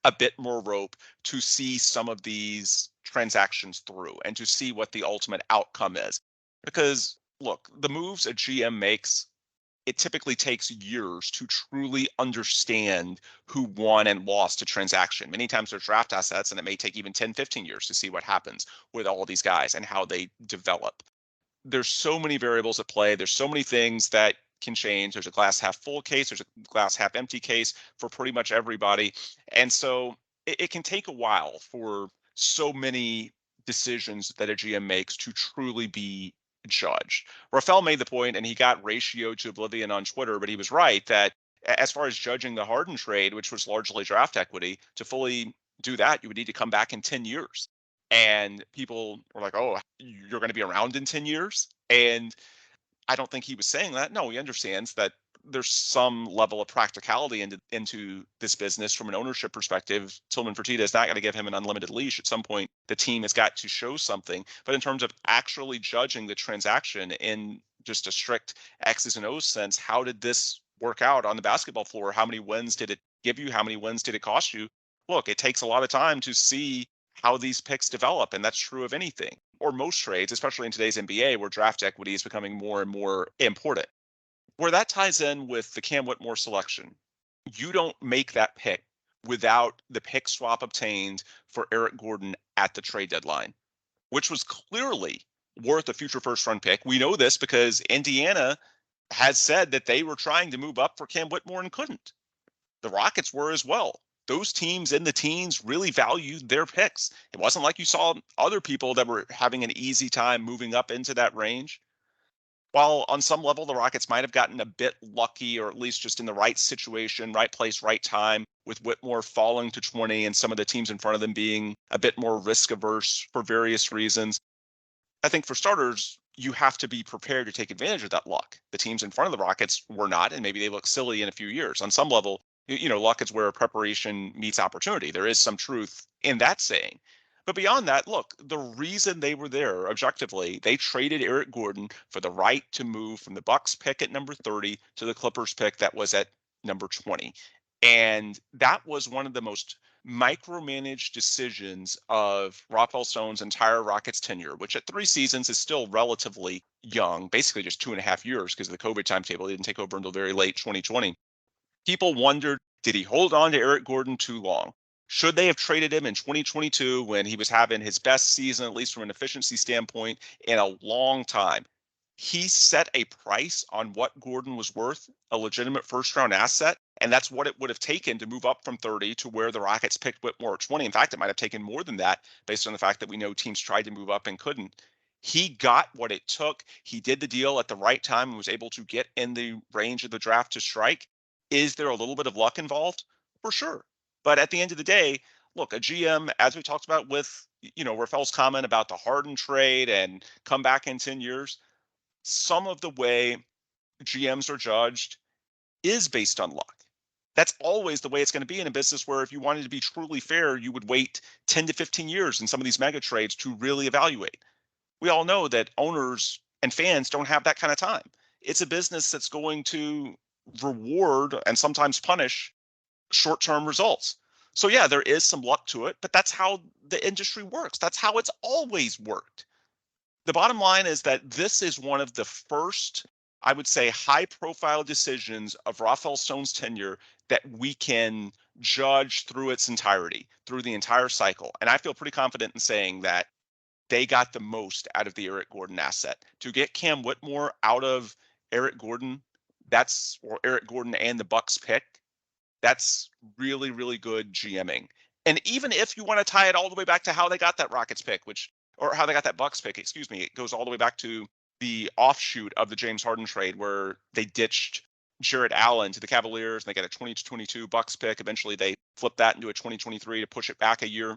a bit more rope to see some of these transactions through and to see what the ultimate outcome is. Because look, the moves a GM makes it typically takes years to truly understand who won and lost a transaction. Many times there's draft assets, and it may take even 10, 15 years to see what happens with all of these guys and how they develop. There's so many variables at play. There's so many things that can change. There's a glass half full case. There's a glass half empty case for pretty much everybody. And so it can take a while for so many decisions that a GM makes to truly be judged. Rafael made the point, and he got ratioed to oblivion on Twitter, but he was right that as far as judging the Harden trade, which was largely draft equity, to fully do that, you would need to come back in 10 years. And people were like, oh, you're going to be around in 10 years? And I don't think he was saying that. No, he understands that there's some level of practicality into this business from an ownership perspective. Tillman Fertitta is not going to give him an unlimited leash. At some point, the team has got to show something. But in terms of actually judging the transaction in just a strict X's and O's sense, how did this work out on the basketball floor? How many wins did it give you? How many wins did it cost you? Look, it takes a lot of time to see how these picks develop, and that's true of anything or most trades, especially in today's NBA, where draft equity is becoming more and more important. Where that ties in with the Cam Whitmore selection, you don't make that pick without the pick swap obtained for Eric Gordon at the trade deadline, which was clearly worth a future first round pick. We know this because Indiana has said that they were trying to move up for Cam Whitmore and couldn't. The Rockets were as well. Those teams in the teens really valued their picks. It wasn't like you saw other people that were having an easy time moving up into that range. While on some level, the Rockets might have gotten a bit lucky, or at least just in the right situation, right place, right time, with Whitmore falling to 20 and some of the teams in front of them being a bit more risk averse for various reasons. I think for starters, you have to be prepared to take advantage of that luck. The teams in front of the Rockets were not, and maybe they look silly in a few years. On some level, luck is where preparation meets opportunity. There is some truth in that saying. But beyond that, look, the reason they were there objectively, they traded Eric Gordon for the right to move from the Bucks pick at number 30 to the Clippers pick that was at number 20. And that was one of the most micromanaged decisions of Rafael Stone's entire Rockets tenure, which at 3 seasons is still relatively young, basically just 2.5 years because of the COVID timetable. He didn't take over until very late 2020. People wondered, did he hold on to Eric Gordon too long? Should they have traded him in 2022 when he was having his best season, at least from an efficiency standpoint, in a long time? He set a price on what Gordon was worth, a legitimate first-round asset, and that's what it would have taken to move up from 30 to where the Rockets picked Whitmore at 20. In fact, it might have taken more than that based on the fact that we know teams tried to move up and couldn't. He got what it took. He did the deal at the right time and was able to get in the range of the draft to strike. Is there a little bit of luck involved? For sure. But at the end of the day, look, a GM, as we talked about with, Rafael's comment about the Harden trade and come back in 10 years, some of the way GMs are judged is based on luck. That's always the way it's going to be in a business where if you wanted to be truly fair, you would wait 10 to 15 years in some of these mega trades to really evaluate. We all know that owners and fans don't have that kind of time. It's a business that's going to reward and sometimes punish short-term results. So yeah, there is some luck to it, but that's how the industry works. That's how it's always worked. The bottom line is that this is one of the first, I would say, high-profile decisions of Rafael Stone's tenure that we can judge through its entirety, through the entire cycle. And I feel pretty confident in saying that they got the most out of the Eric Gordon asset. To get Cam Whitmore out of Eric Gordon, or Eric Gordon and the Bucks pick, that's really, really good GMing. And even if you want to tie it all the way back to how they got that Rockets pick, or how they got that Bucks pick, it goes all the way back to the offshoot of the James Harden trade where they ditched Jarrett Allen to the Cavaliers and they got a 2022 Bucks pick. Eventually they flipped that into a 2023 to push it back a year.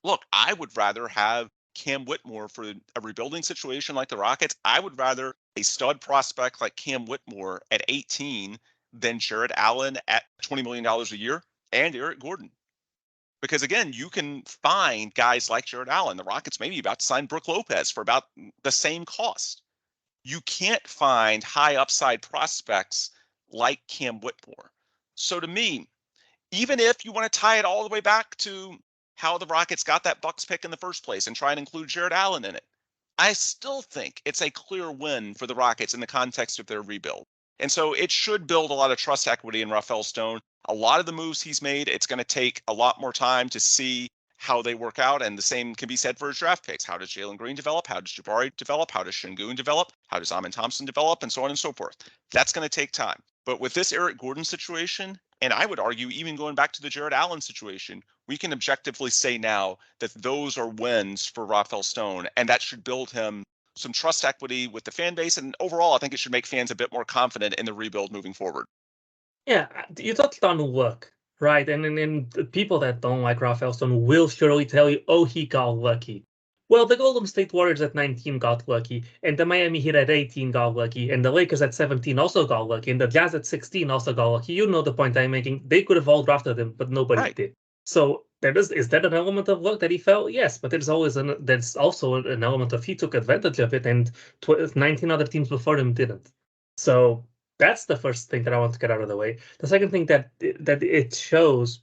Look, I would rather have Cam Whitmore for a rebuilding situation like the Rockets. I would rather a stud prospect like Cam Whitmore at 18 than Jarrett Allen at $20 million a year and Eric Gordon. Because again, you can find guys like Jarrett Allen. The Rockets may be about to sign Brook Lopez for about the same cost. You can't find high upside prospects like Cam Whitmore. So to me, even if you want to tie it all the way back to how the Rockets got that Bucks pick in the first place and try and include Jarrett Allen in it, I still think it's a clear win for the Rockets in the context of their rebuild. And so it should build a lot of trust equity in Rafael Stone. A lot of the moves he's made, it's going to take a lot more time to see how they work out. And the same can be said for his draft picks. How does Jalen Green develop? How does Jabari develop? How does Şengün develop? How does Amen Thompson develop? And so on and so forth. That's going to take time. But with this Eric Gordon situation, and I would argue even going back to the Jared Allen situation, we can objectively say now that those are wins for Rafael Stone, and that should build him some trust equity with the fan base. And overall, I think it should make fans a bit more confident in the rebuild moving forward. Yeah, you touched on luck, right? And the people that don't like Rafael Stone will surely tell you, oh, he got lucky. Well, the Golden State Warriors at 19 got lucky, and the Miami Heat at 18 got lucky, and the Lakers at 17 also got lucky, and the Jazz at 16 also got lucky. You know the point I'm making. They could have all drafted him, but nobody did. So is that an element of luck that he fell? Yes, but there's also an element of he took advantage of it, and 19 other teams before him didn't. So that's the first thing that I want to get out of the way. The second thing that it shows,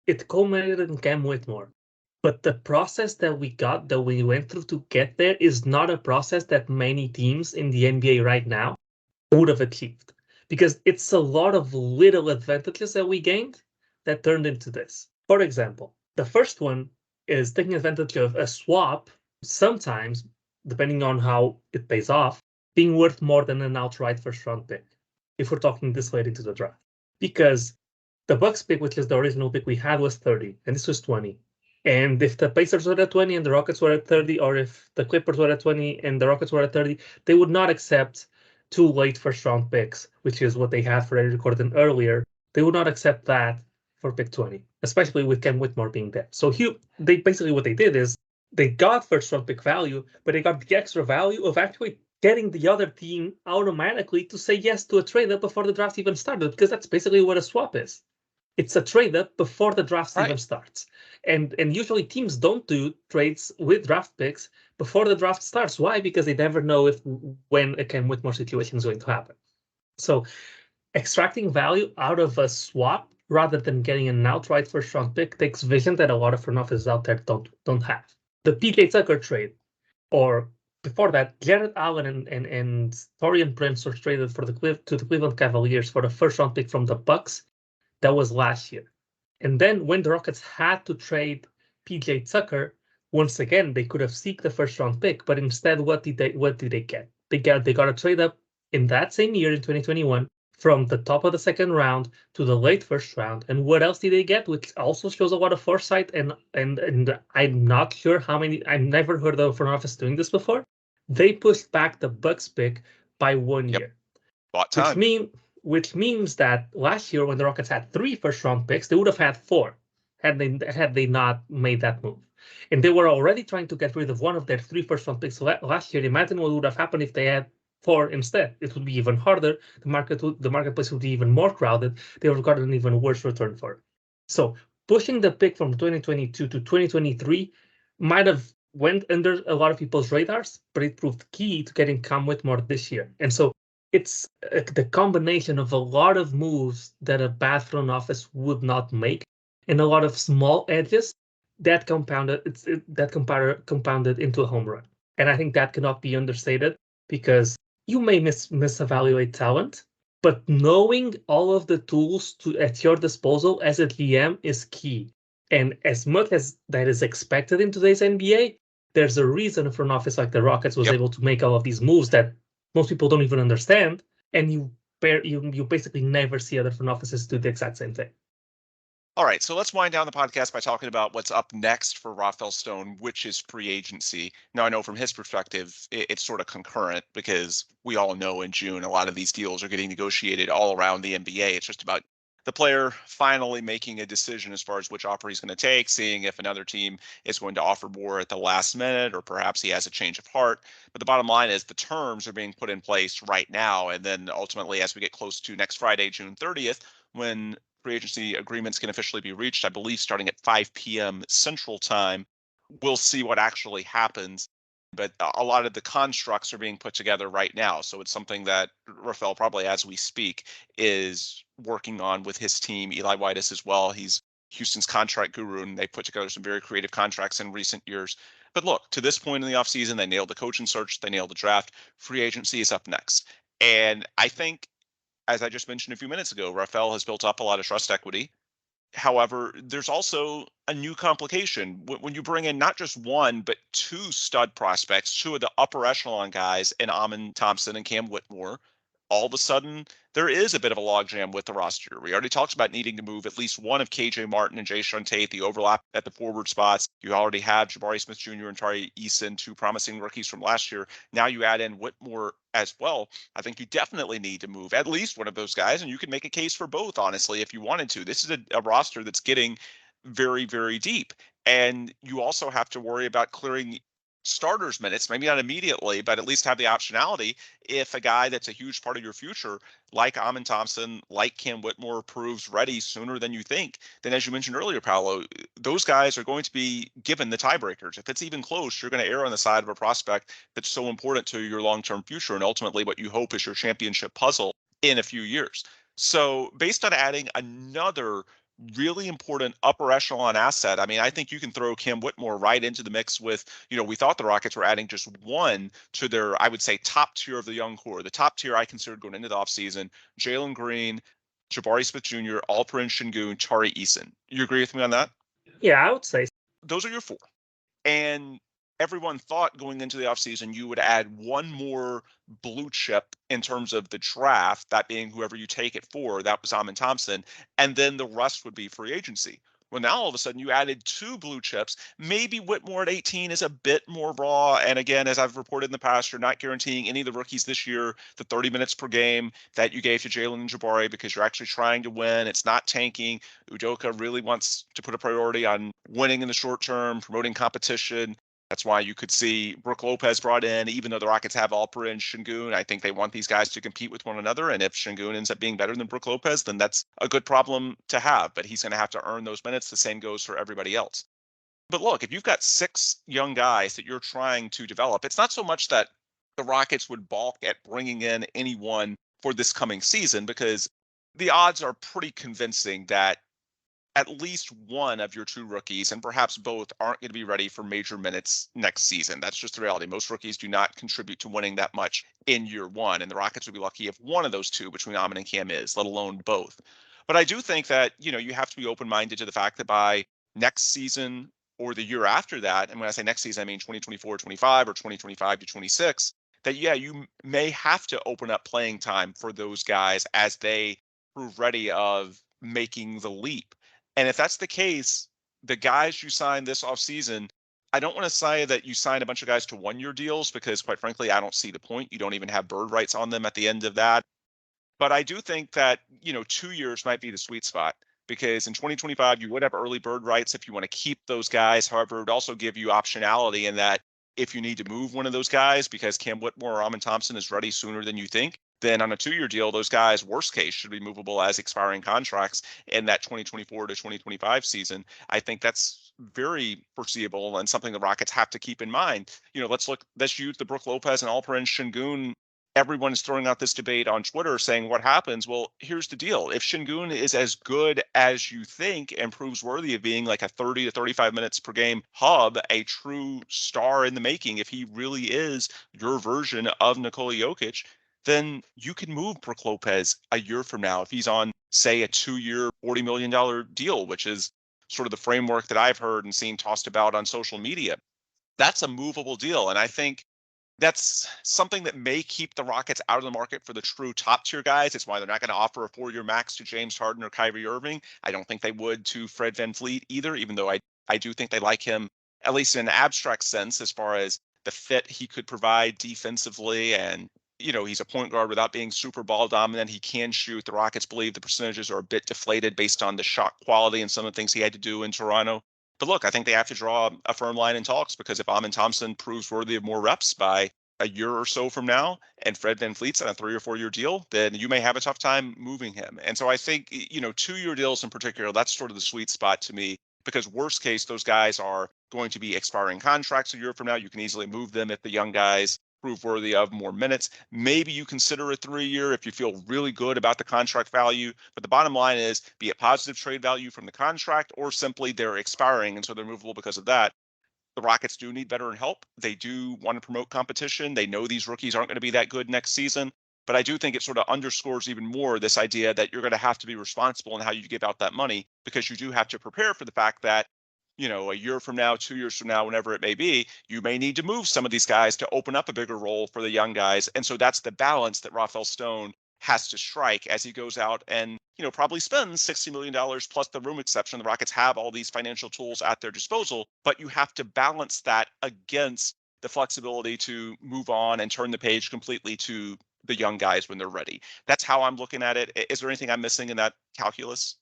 it culminated in Cam Whitmore. But the process that we went through to get there is not a process that many teams in the NBA right now would have achieved. Because it's a lot of little advantages that we gained that turned into this. For example, the first one is taking advantage of a swap, sometimes, depending on how it pays off, being worth more than an outright first-round pick, if we're talking this late into the draft. Because the Bucks pick, which is the original pick we had, was 30, and this was 20. And if the Pacers were at 20 and the Rockets were at 30, or if the Clippers were at 20 and the Rockets were at 30, they would not accept 2 late first-round picks, which is what they had for Eric Gordon earlier. They would not accept that for pick 20, especially with Cam Whitmore being there. So they basically what they did is they got first-round pick value, but they got the extra value of actually getting the other team automatically to say yes to a trade-up before the draft even started, because that's basically what a swap is. It's a trade-up before the draft even starts. And usually teams don't do trades with draft picks before the draft starts. Why? Because they never know when a Cam Whitmore situation is going to happen. So extracting value out of a swap rather than getting an outright first-round pick takes vision that a lot of front offices out there don't have. The PJ Tucker trade, or before that, Jared Allen and Taurean Prince were traded to the Cleveland Cavaliers for the first-round pick from the Bucks. That was last year. And then when the Rockets had to trade PJ Tucker, once again, they could have seeked the first-round pick, but instead, what did they get? They got a trade up in that same year in 2021 from the top of the second round to the late first round. And what else did they get? Which also shows a lot of foresight. And I'm not sure how many. I've never heard of a front office doing this before. They pushed back the Bucks pick by 1 year. Bought time. Which means that last year, when the Rockets had 3 first-round picks, they would have had 4 had they not made that move. And they were already trying to get rid of one of their 3 first-round picks last year. Imagine what would have happened if they had 4 instead. It would be even harder. The marketplace would be even more crowded. They would have gotten an even worse return for it. So pushing the pick from 2022 to 2023 might have went under a lot of people's radars, but it proved key to getting Cam Whitmore this year. And so it's the combination of a lot of moves that a bad front office would not make, and a lot of small edges that compounded into a home run. And I think that cannot be understated, because you may misevaluate talent, but knowing all of the tools at your disposal as a GM is key. And as much as that is expected in today's NBA, there's a reason a front office like the Rockets was able to make all of these moves that most people don't even understand, and you basically never see other front offices do the exact same thing. All right, so let's wind down the podcast by talking about what's up next for Rafael Stone, which is free agency. Now, I know from his perspective, it's sort of concurrent, because we all know in June a lot of these deals are getting negotiated all around the NBA. It's just about the player finally making a decision as far as which offer he's going to take, seeing if another team is going to offer more at the last minute, or perhaps he has a change of heart. But the bottom line is the terms are being put in place right now. And then ultimately, as we get close to next Friday, June 30th, when free agency agreements can officially be reached, I believe starting at 5 p.m. Central Time, we'll see what actually happens. But a lot of the constructs are being put together right now. So it's something that Rafael, probably as we speak, is working on with his team. Eli Whitus as well. He's Houston's contract guru, and they put together some very creative contracts in recent years. But look, to this point in the offseason, they nailed the coaching search. They nailed the draft. Free agency is up next. And I think as I just mentioned a few minutes ago, Rafael has built up a lot of trust equity. However, there's also a new complication when you bring in not just one, but two stud prospects, two of the upper echelon guys in Amen Thompson and Cam Whitmore. All of a sudden, there is a bit of a logjam with the roster. We already talked about needing to move at least one of KJ Martin and Jay Tate, the overlap at the forward spots. You already have Jabari Smith Jr. and Tari Eason, two promising rookies from last year. Now you add in Whitmore as well. I think you definitely need to move at least one of those guys, and you can make a case for both, honestly, if you wanted to. This is a roster that's getting very, very deep. And you also have to worry about clearing starters minutes, maybe not immediately, but at least have the optionality if a guy that's a huge part of your future, like Amen Thompson, like Cam Whitmore, proves ready sooner than you think. Then, as you mentioned earlier, Paulo, those guys are going to be given the tiebreakers. If it's even close, you're going to err on the side of a prospect that's so important to your long-term future and ultimately what you hope is your championship puzzle in a few years. So based on adding another really important upper echelon asset, I mean, I think you can throw Cam Whitmore right into the mix with, we thought the Rockets were adding just one to their, I would say, top tier of the young core. The top tier I considered going into the offseason, Jalen Green, Jabari Smith Jr., Alperen Şengün, Tari Eason. You agree with me on that? Yeah, I would say. Those are your four. And everyone thought going into the offseason you would add one more blue chip in terms of the draft, that being whoever you take it for. That was Amen Thompson. And then the rest would be free agency. Well, now all of a sudden you added two blue chips. Maybe Whitmore at 18 is a bit more raw. And again, as I've reported in the past, you're not guaranteeing any of the rookies this year the 30 minutes per game that you gave to Jalen and Jabari because you're actually trying to win. It's not tanking. Udoka really wants to put a priority on winning in the short term, promoting competition. That's why you could see Brook Lopez brought in, even though the Rockets have Alperen and Şengün. I think they want these guys to compete with one another. And if Şengün ends up being better than Brook Lopez, then that's a good problem to have. But he's going to have to earn those minutes. The same goes for everybody else. But look, if you've got six young guys that you're trying to develop, it's not so much that the Rockets would balk at bringing in anyone for this coming season, because the odds are pretty convincing that at least one of your two rookies, and perhaps both, aren't going to be ready for major minutes next season. That's just the reality. Most rookies do not contribute to winning that much in year one, and the Rockets would be lucky if one of those two between Amen and Cam is, let alone both. But I do think that, you have to be open-minded to the fact that by next season or the year after that, and when I say next season, I mean 2024-25 or 2025-26, that, you may have to open up playing time for those guys as they prove ready of making the leap. And if that's the case, the guys you sign this offseason, I don't want to say that you sign a bunch of guys to one-year deals because, quite frankly, I don't see the point. You don't even have bird rights on them at the end of that. But I do think that, 2 years might be the sweet spot because in 2025, you would have early bird rights if you want to keep those guys. However, it would also give you optionality in that if you need to move one of those guys because Cam Whitmore or Amen Thompson is ready sooner than you think, then on a 2-year deal, those guys, worst case, should be movable as expiring contracts in that 2024 to 2025 season. I think that's very foreseeable and something the Rockets have to keep in mind. Let's use the Brook Lopez and Alperen Şengün. Everyone is throwing out this debate on Twitter saying what happens. Well, here's the deal. If Şengün is as good as you think and proves worthy of being like a 30 to 35 minutes per game hub, a true star in the making, if he really is your version of Nikola Jokic, then you can move Brook Lopez a year from now if he's on, say, a 2-year, $40 million deal, which is sort of the framework that I've heard and seen tossed about on social media. That's a movable deal. And I think that's something that may keep the Rockets out of the market for the true top tier guys. It's why they're not going to offer a 4-year max to James Harden or Kyrie Irving. I don't think they would to Fred VanVleet either, even though I do think they like him, at least in an abstract sense, as far as the fit he could provide defensively. And he's a point guard without being super ball dominant. He can shoot. The Rockets believe the percentages are a bit deflated based on the shot quality and some of the things he had to do in Toronto. But look, I think they have to draw a firm line in talks because if Amen Thompson proves worthy of more reps by a year or so from now and Fred VanVleet's on a 3 or 4-year deal, then you may have a tough time moving him. And so I think, 2-year deals in particular, that's sort of the sweet spot to me because worst case, those guys are going to be expiring contracts a year from now. You can easily move them if the young guys prove worthy of more minutes. Maybe you consider a 3-year if you feel really good about the contract value. But the bottom line is be a positive trade value from the contract or simply they're expiring and so they're movable because of that. The Rockets do need veteran help. They do want to promote competition. They know these rookies aren't going to be that good next season. But I do think it sort of underscores even more this idea that you're going to have to be responsible in how you give out that money, because you do have to prepare for the fact that, a year from now, 2 years from now, whenever it may be, you may need to move some of these guys to open up a bigger role for the young guys. And so that's the balance that Rafael Stone has to strike as he goes out and, probably spends $60 million plus the room exception. The Rockets have all these financial tools at their disposal, but you have to balance that against the flexibility to move on and turn the page completely to the young guys when they're ready. That's how I'm looking at it. Is there anything I'm missing in that calculus?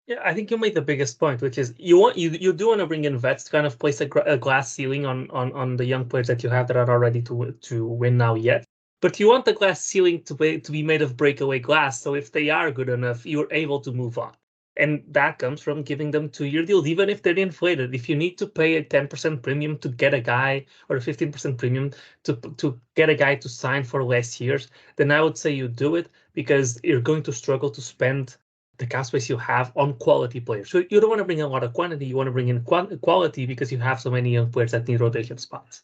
Yeah, I think you made the biggest point, which is you do want to bring in vets to kind of place a glass ceiling on the young players that you have that are not ready to win now yet. But you want the glass ceiling to be made of breakaway glass, so if they are good enough, you're able to move on. And that comes from giving them 2-year deals, even if they're inflated. If you need to pay a 10% premium to get a guy, or a 15% premium to get a guy to sign for less years, then I would say you do it, because you're going to struggle to spend the cap space you have on quality players. So you don't want to bring in a lot of quantity, you want to bring in quality, because you have so many young players that need rotation spots.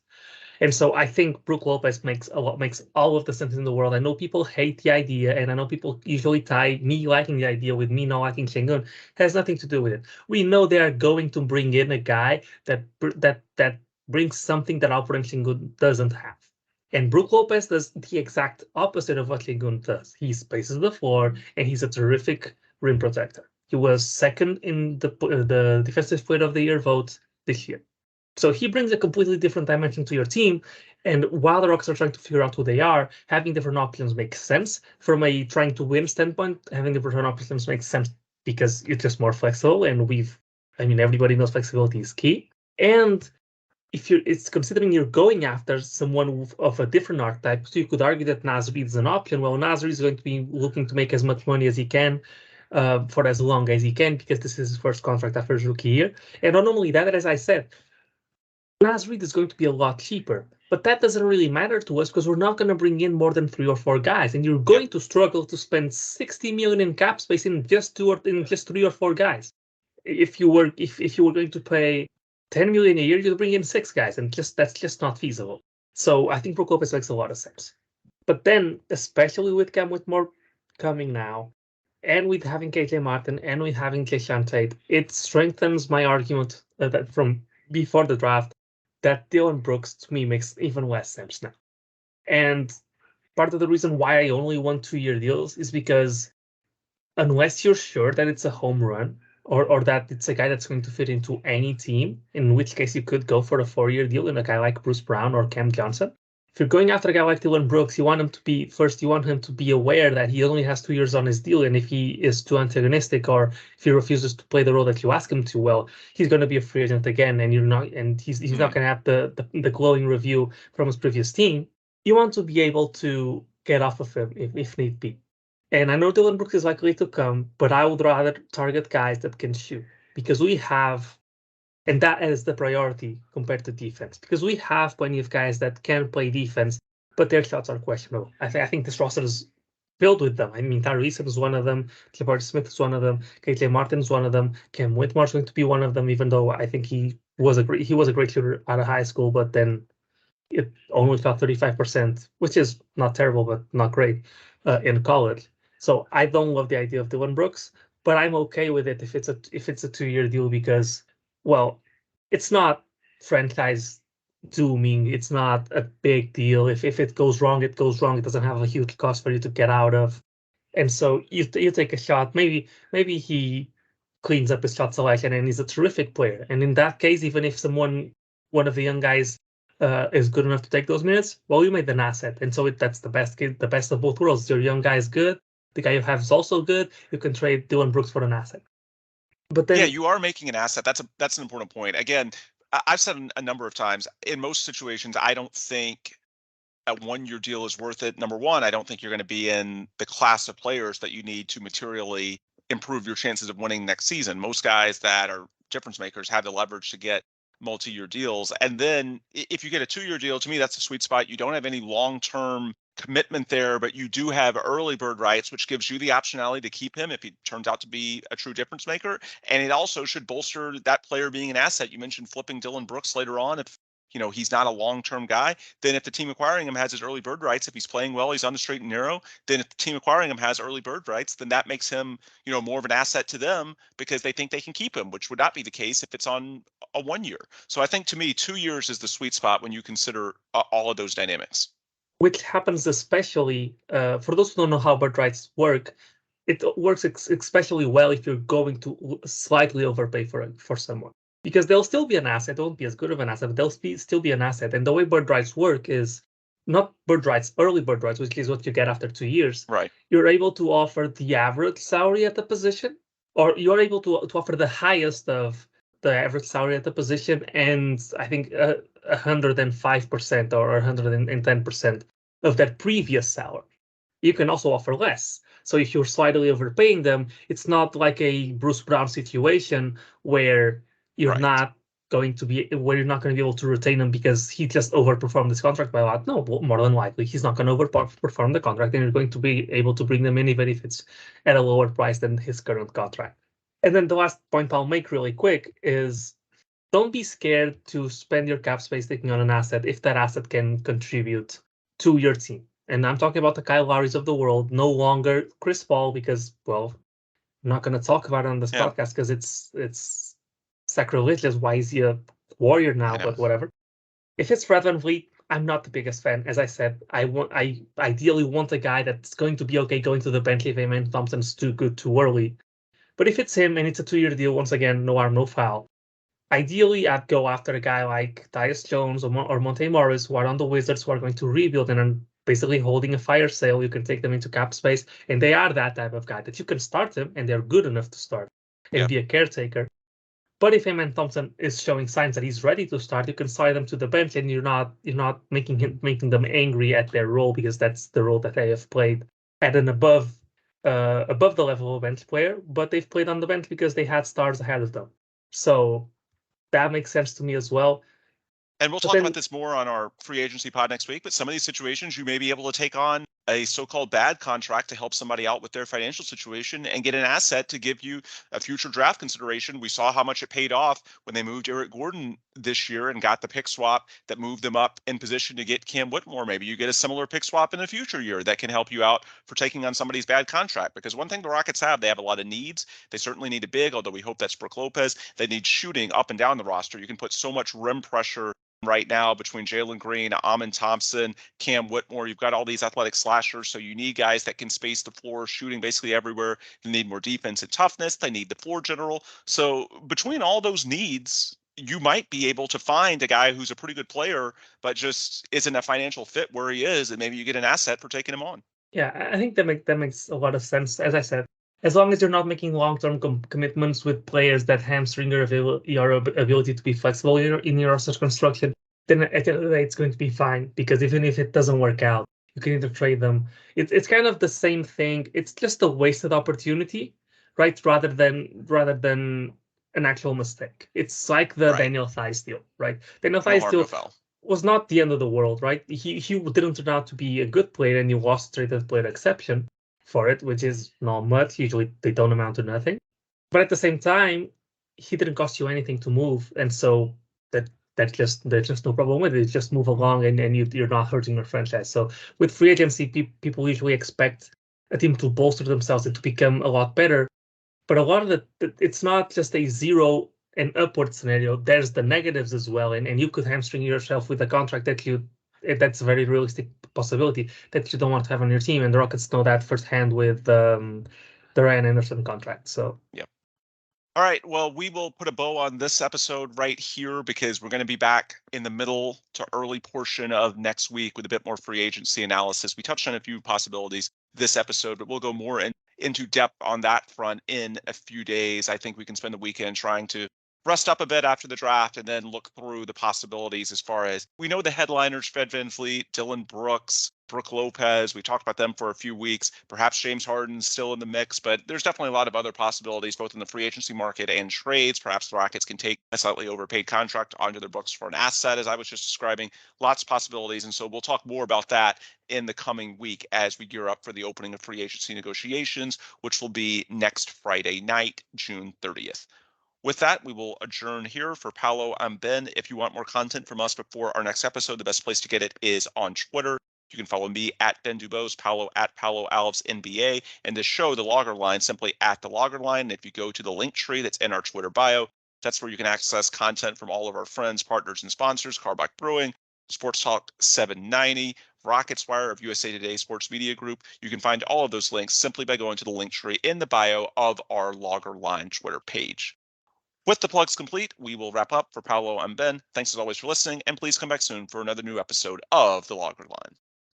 And so I think Brook Lopez makes all of the sense in the world. I know people hate the idea, and I know people usually tie me liking the idea with me not liking Sengun. It has nothing to do with it. We know they are going to bring in a guy that brings something that Alperen Sengun doesn't have. And Brook Lopez does the exact opposite of what Sengun does. He spaces the floor, and he's a terrific rim protector. He was second in the Defensive Player of the Year vote this year. So he brings a completely different dimension to your team. And while the Rockets are trying to figure out who they are, having different options makes sense. From a trying to win standpoint, having different options makes sense because it's just more flexible. And everybody knows flexibility is key. And it's considering you're going after someone of a different archetype, so you could argue that Naz Reid is an option. Well, Naz Reid is going to be looking to make as much money as he can for as long as he can, because this is his first contract after his rookie year. And not only that, as I said, Naz Reid is going to be a lot cheaper, but that doesn't really matter to us because we're not going to bring in more than 3 or 4 guys, and you're going to struggle to spend $60 million in cap space in just 3 or 4 guys. If you were going to pay $10 million a year, you'd bring in 6 guys, and that's just not feasible. So I think Brook Lopez makes a lot of sense. But then, especially with Cam Whitmore coming now, and with having KJ Martin, and with having Jason Tate, it strengthens my argument that from before the draft, that Dillon Brooks to me makes even less sense now. And part of the reason why I only want 2-year deals is because unless you're sure that it's a home run, or that it's a guy that's going to fit into any team, in which case you could go for a 4-year deal in a guy like Bruce Brown or Cam Johnson. If you're going after a guy like Dillon Brooks, you want him to be aware that he only has 2 years on his deal, and if he is too antagonistic or if he refuses to play the role that you ask him to, well, he's going to be a free agent again, and he's not going to have the glowing review from his previous team. You want to be able to get off of him if need be. And I know Dillon Brooks is likely to come, but I would rather target guys that can shoot, because we have. And that is the priority compared to defense, because we have plenty of guys that can play defense, but their shots are questionable. I think this roster is filled with them. I mean, Tyrese is one of them, Jabari Smith is one of them, KJ Martin is one of them, Cam Whitmore is going to be one of them, even though I think he was a great shooter out of high school, but then it only shot 35%, which is not terrible, but not great in college. So I don't love the idea of Dillon Brooks, but I'm okay with it if it's a 2-year deal, because, well, it's not franchise dooming. It's not a big deal. If it goes wrong, it goes wrong. It doesn't have a huge cost for you to get out of. And so you take a shot. Maybe he cleans up his shot selection and he's a terrific player. And in that case, even if one of the young guys is good enough to take those minutes, well, you made an asset. And so that's the best of both worlds. Your young guy is good. The guy you have is also good. You can trade Dillon Brooks for an asset. But then, yeah, you are making an asset. That's an important point. Again, I've said a number of times, in most situations, I don't think a 1-year deal is worth it. Number one, I don't think you're going to be in the class of players that you need to materially improve your chances of winning next season. Most guys that are difference makers have the leverage to get multi-year deals. And then if you get a 2-year deal, to me, that's a sweet spot. You don't have any long-term commitment there, but you do have early bird rights, which gives you the optionality to keep him if he turns out to be a true difference maker. And it also should bolster that player being an asset. You mentioned flipping Dillon Brooks later on. If he's not a long-term guy, then if the team acquiring him has his early bird rights, if he's playing well, he's on the straight and narrow, then if the team acquiring him has early bird rights, then that makes him, more of an asset to them because they think they can keep him, which would not be the case if it's on a 1 year. So I think to me, 2 years is the sweet spot when you consider all of those dynamics. Which happens especially, for those who don't know how bird rights work, it works especially well if you're going to slightly overpay for someone. Because they'll still be an asset, they won't be as good of an asset, but they'll still be an asset. And the way bird rights work is not bird rights, early bird rights, which is what you get after 2 years. Right. You're able to offer the average salary at the position, or you're able to offer the highest of the average salary at the position, and I think 105% or 110% of that previous salary. You can also offer less. So if you're slightly overpaying them, it's not like a Bruce Brown situation where you're not going to be able to retain him because he just overperformed this contract by a lot. No, more than likely he's not going to overperform the contract, and you're going to be able to bring them in even if it's at a lower price than his current contract. And then the last point I'll make really quick is don't be scared to spend your cap space taking on an asset if that asset can contribute to your team. And I'm talking about the Kyle Lowrys of the world, no longer Chris Paul, because, well, I'm not going to talk about it on this podcast because it's sacrilegious. Why is he a Warrior now? But whatever. If it's Fred VanVleet, I'm not the biggest fan. As I said, I ideally want a guy that's going to be okay going to the bench if Amen Thompson's too good too early. But if it's him and it's a 2-year deal, once again, no harm, no foul. Ideally, I'd go after a guy like Tyus Jones or Monte Morris, who are on the Wizards, who are going to rebuild and are basically holding a fire sale. You can take them into cap space, and they are that type of guy that you can start them, and they're good enough to start and be a caretaker. But if Amen Thompson is showing signs that he's ready to start, you can slide them to the bench, and you're not making them angry at their role, because that's the role that they have played at an above the level of a bench player. But they've played on the bench because they had stars ahead of them. So that makes sense to me as well. And we'll talk about this more on our free agency pod next week, but some of these situations you may be able to take on a so-called bad contract to help somebody out with their financial situation and get an asset to give you a future draft consideration. We saw how much it paid off when they moved Eric Gordon this year and got the pick swap that moved them up in position to get Cam Whitmore. Maybe you get a similar pick swap in the future year that can help you out for taking on somebody's bad contract. Because one thing the Rockets have, they have a lot of needs. They certainly need a big, although we hope that's Brook Lopez. They need shooting up and down the roster. You can put so much rim pressure right now between Jalen Green, Amen Thompson, Cam Whitmore. You've got all these athletic slashers, so you need guys that can space the floor, shooting basically everywhere. They need more defense and toughness. They need the floor general. So between all those needs, you might be able to find a guy who's a pretty good player, but just isn't a financial fit where he is, and maybe you get an asset for taking him on. Yeah, I think that makes a lot of sense. As I said, as long as you're not making long-term commitments with players that hamstring your ability to be flexible in your roster construction, then at the end of the day, it's going to be fine. Because even if it doesn't work out, you can either trade them. It's kind of the same thing. It's just a wasted opportunity, right? Rather than an actual mistake. It's like the Daniel Theis deal, right? Daniel Theis deal was not the end of the world, right? He didn't turn out to be a good player, and you lost traded player exception for it, which is not much. Usually they don't amount to nothing. But at the same time, he didn't cost you anything to move, and so there's just no problem with it. Just move along, and you're not hurting your franchise. So with free agency, people usually expect a team to bolster themselves and to become a lot better. But a lot of it's not just a zero and upward scenario. There's the negatives as well, and you could hamstring yourself with a contract that's a very realistic possibility that you don't want to have on your team, and the Rockets know that firsthand with the Ryan Anderson contract. So yeah. All right, well, we will put a bow on this episode right here because we're going to be back in the middle to early portion of next week with a bit more free agency analysis. We touched on a few possibilities this episode, but we'll go more into depth on that front in a few days. I think we can spend the weekend trying to rest up a bit after the draft and then look through the possibilities as far as we know the headliners: Fred VanVleet, Dillon Brooks, Brook Lopez. We talked about them for a few weeks. Perhaps James Harden's still in the mix, but there's definitely a lot of other possibilities, both in the free agency market and trades. Perhaps the Rockets can take a slightly overpaid contract onto their books for an asset, as I was just describing. Lots of possibilities. And so we'll talk more about that in the coming week as we gear up for the opening of free agency negotiations, which will be next Friday night, June 30th. With that, we will adjourn here. For Paulo, I'm Ben. If you want more content from us before our next episode, the best place to get it is on Twitter. You can follow me at Ben DuBose, Paulo at Paulo Alves NBA, and the show, The Logger Line, simply at The Logger Line. And if you go to the link tree that's in our Twitter bio, that's where you can access content from all of our friends, partners, and sponsors, Carbach Brewing, Sports Talk 790, Rockets Wire of USA Today Sports Media Group. You can find all of those links simply by going to the link tree in the bio of our Logger Line Twitter page. With the plugs complete, we will wrap up. For Paulo, I'm Ben. Thanks as always for listening, and please come back soon for another new episode of The Logger Line.